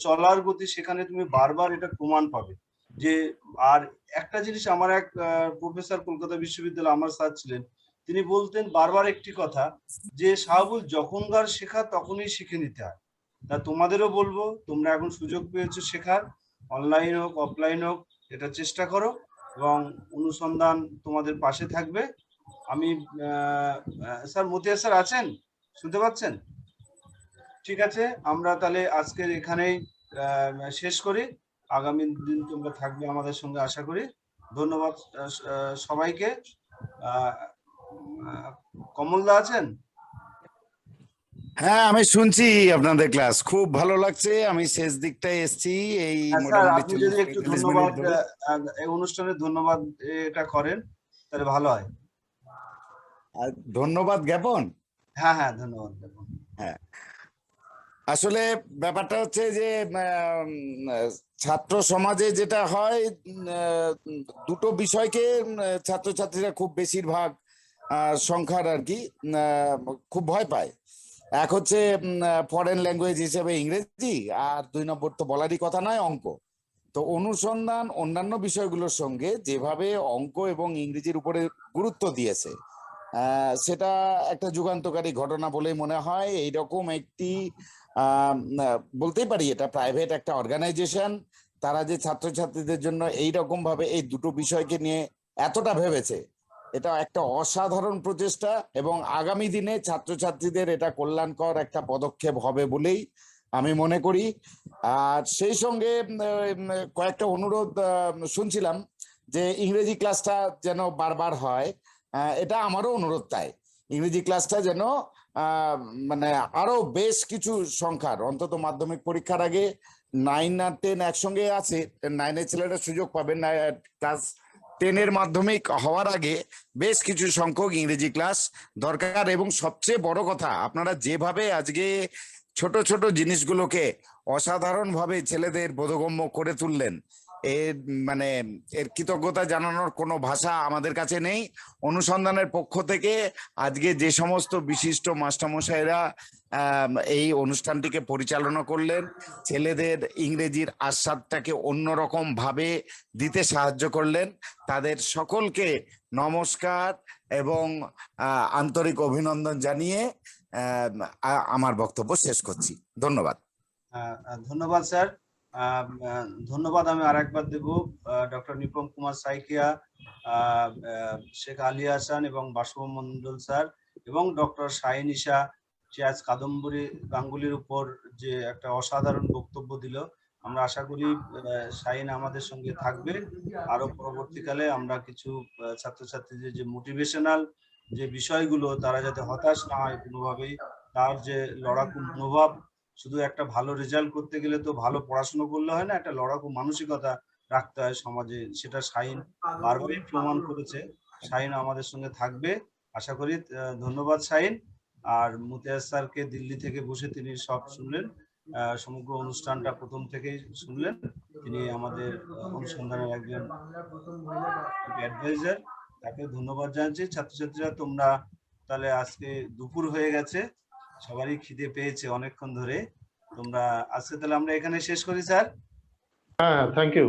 Speaker 4: চলার গতি, সেখানে তুমি বারবার এটা প্রমাণ পাবে যে। আর একটা জিনিস, আমার এক প্রফেসর কলকাতা বিশ্ববিদ্যালয়ে আমার স্যার ছিলেন, তিনি বলতেন বারবার একটি কথা, যে শাহাবুল, যখনকার শেখা তখনই শিখে নিতে হয়। তা তোমাদেরও বলবো, তোমরা এখন সুযোগ পেয়েছো শেখার, অনলাইন হোক অফলাইন হোক, এটা চেষ্টা করো এবং অনুসন্ধান তোমাদের পাশে থাকবে। আমি স্যার, মতিয়া স্যার আছেন? শুনতে পাচ্ছেন? ঠিক আছে, আমরা তাহলে আজকের এখানেই শেষ করি। আগামী দিন তোমরা থাকবে আমাদের সঙ্গে আশা করি। ধন্যবাদ সবাইকে। কমলদা আছেন?
Speaker 6: হ্যাঁ, আমি শুনছি আপনাদের ক্লাস, খুব ভালো লাগছে। আমি শেষ দিকটায় এসেছি, এই
Speaker 4: স্যার,
Speaker 6: মোটামুটি
Speaker 4: আপনি যদি একটু
Speaker 6: 40-45
Speaker 4: ধন্যবাদ
Speaker 6: মিনিট ধরে।
Speaker 4: এই অনুষ্ঠানে ধন্যবাদ এটা করেন তাহলে ভালো হয়।
Speaker 6: আর ধন্যবাদ জ্ঞাপন।
Speaker 4: হ্যাঁ, হ্যাঁ, ধন্যবাদ।
Speaker 6: হ্যাঁ, আসলে ব্যাপারটা হচ্ছে যে ছাত্র সমাজে যেটা হয়, দুটো বিষয়কে ছাত্রছাত্রীরা খুব বেশিরভাগ সংখ্যার আর কি খুব ভয় পায়। এক হচ্ছে ফরেন ল্যাঙ্গুয়েজ হিসেবে ইংরেজি, আর 2 নম্বর তো বলারই কথা নয়, অঙ্ক। তো অনুসন্ধান অন্যান্য বিষয়গুলোর সঙ্গে যেভাবে অঙ্ক এবং ইংরেজির উপরে গুরুত্ব দিয়েছে, সেটা একটা যুগান্তকারী ঘটনা বলে মনে হয়। এইরকম একটি বলতেই পারি এটা প্রাইভেট একটা অর্গানাইজেশন, তারা যে ছাত্রছাত্রীদের জন্য এইরকম ভাবে এই দুটো বিষয়কে নিয়ে এতটা ভেবেছে, এটা একটা অসাধারণ প্রচেষ্টা, এবং আগামী দিনে ছাত্রছাত্রীদের এটা কল্যাণকর একটা পদক্ষেপ হবে বলেই আমি মনে করি। আর সেই সঙ্গে কয়েকটা অনুরোধ শুনছিলাম, যে ইংরেজি ক্লাসটা যেন বারবার হয়, এটা আমারও অনুরোধ। তাই ইংরেজি ক্লাসটা যেন মানে আরো বেশ কিছু সংখ্যার, অন্তত মাধ্যমিক পরীক্ষার আগে 9 আর 10 একসঙ্গে আছে, 9-এর ছেলেরা সুযোগ পাবেন, ক্লাস 10-এর মাধ্যমিক হওয়ার আগে বেশ কিছু সংখ্যক ইংরেজি ক্লাস দরকার। এবং সবচেয়ে বড় কথা, আপনারা যেভাবে আজকে ছোট ছোট জিনিসগুলোকে অসাধারণভাবে ছেলেদের বোধগম্য করে তুললেন, এর মানে এর কৃতজ্ঞতা জানানোর কোনো ভাষা আমাদের কাছে নেই। অনুসন্ধানের পক্ষ থেকে আজকে যে সমস্ত বিশিষ্ট মাস্টারমশাইরা এই অনুষ্ঠানটিকে পরিচালনা করলেন, ছেলেদের ইংরেজির আস্বাদটাকে অন্যরকম ভাবে দিতে সাহায্য করলেন, তাদের সকলকে নমস্কার এবং আন্তরিক অভিনন্দন জানিয়ে আমার বক্তব্য শেষ করছি। ধন্যবাদ।
Speaker 4: ধন্যবাদ স্যার। ধন্যবাদ আমি আরেকবার দেব ডক্টর নিপম কুমার সাইকিয়া, শেখ আলী হাসান এবং বাসব মন্ডল স্যার এবং ডক্টর শাহিন ইসা সে আজ কাদম্বরী গাঙ্গুলির উপর যে একটা অসাধারণ বক্তব্য দিল। আমরা আশা করি শাহিন আমাদের সঙ্গে থাকবে। আরো পরবর্তীকালে আমরা কিছু ছাত্রছাত্রীদের যে মোটিভেশনাল যে বিষয়গুলো, তারা যাতে হতাশ না হয় কোনোভাবেই, তার যে লড়াকু মনোভাব, শুধু একটা ভালো রেজাল্ট করতে গেলে তো ভালো পড়াশোনা করলে হয় না, একটা লড়াকু মানসিকতা রাখতে হয় সমাজে, সেটা শাহিন বারবারই প্রমাণ করেছে। শাহিন আমাদের সঙ্গে থাকবে আশা করি। ধন্যবাদ শাহিন। আর মুতিয়াজ স্যারকে দিল্লি থেকে বসে তিনি সব শুনলেন, সমগ্র অনুষ্ঠানটা প্রথম থেকেই শুনলেন। তিনি আমাদের অনুসন্ধানের একজন অ্যাডভাইজার, তাকে ধন্যবাদ জানাচ্ছি। ছাত্রছাত্রীরা তোমরা তাহলে, আজকে দুপুর হয়ে গেছে, সবারই খিদে পেয়েছে অনেকক্ষণ ধরে। তোমরা আজকে তাহলে আমরা এখানে শেষ করি স্যার।
Speaker 1: হ্যাঁ, থ্যাংক ইউ।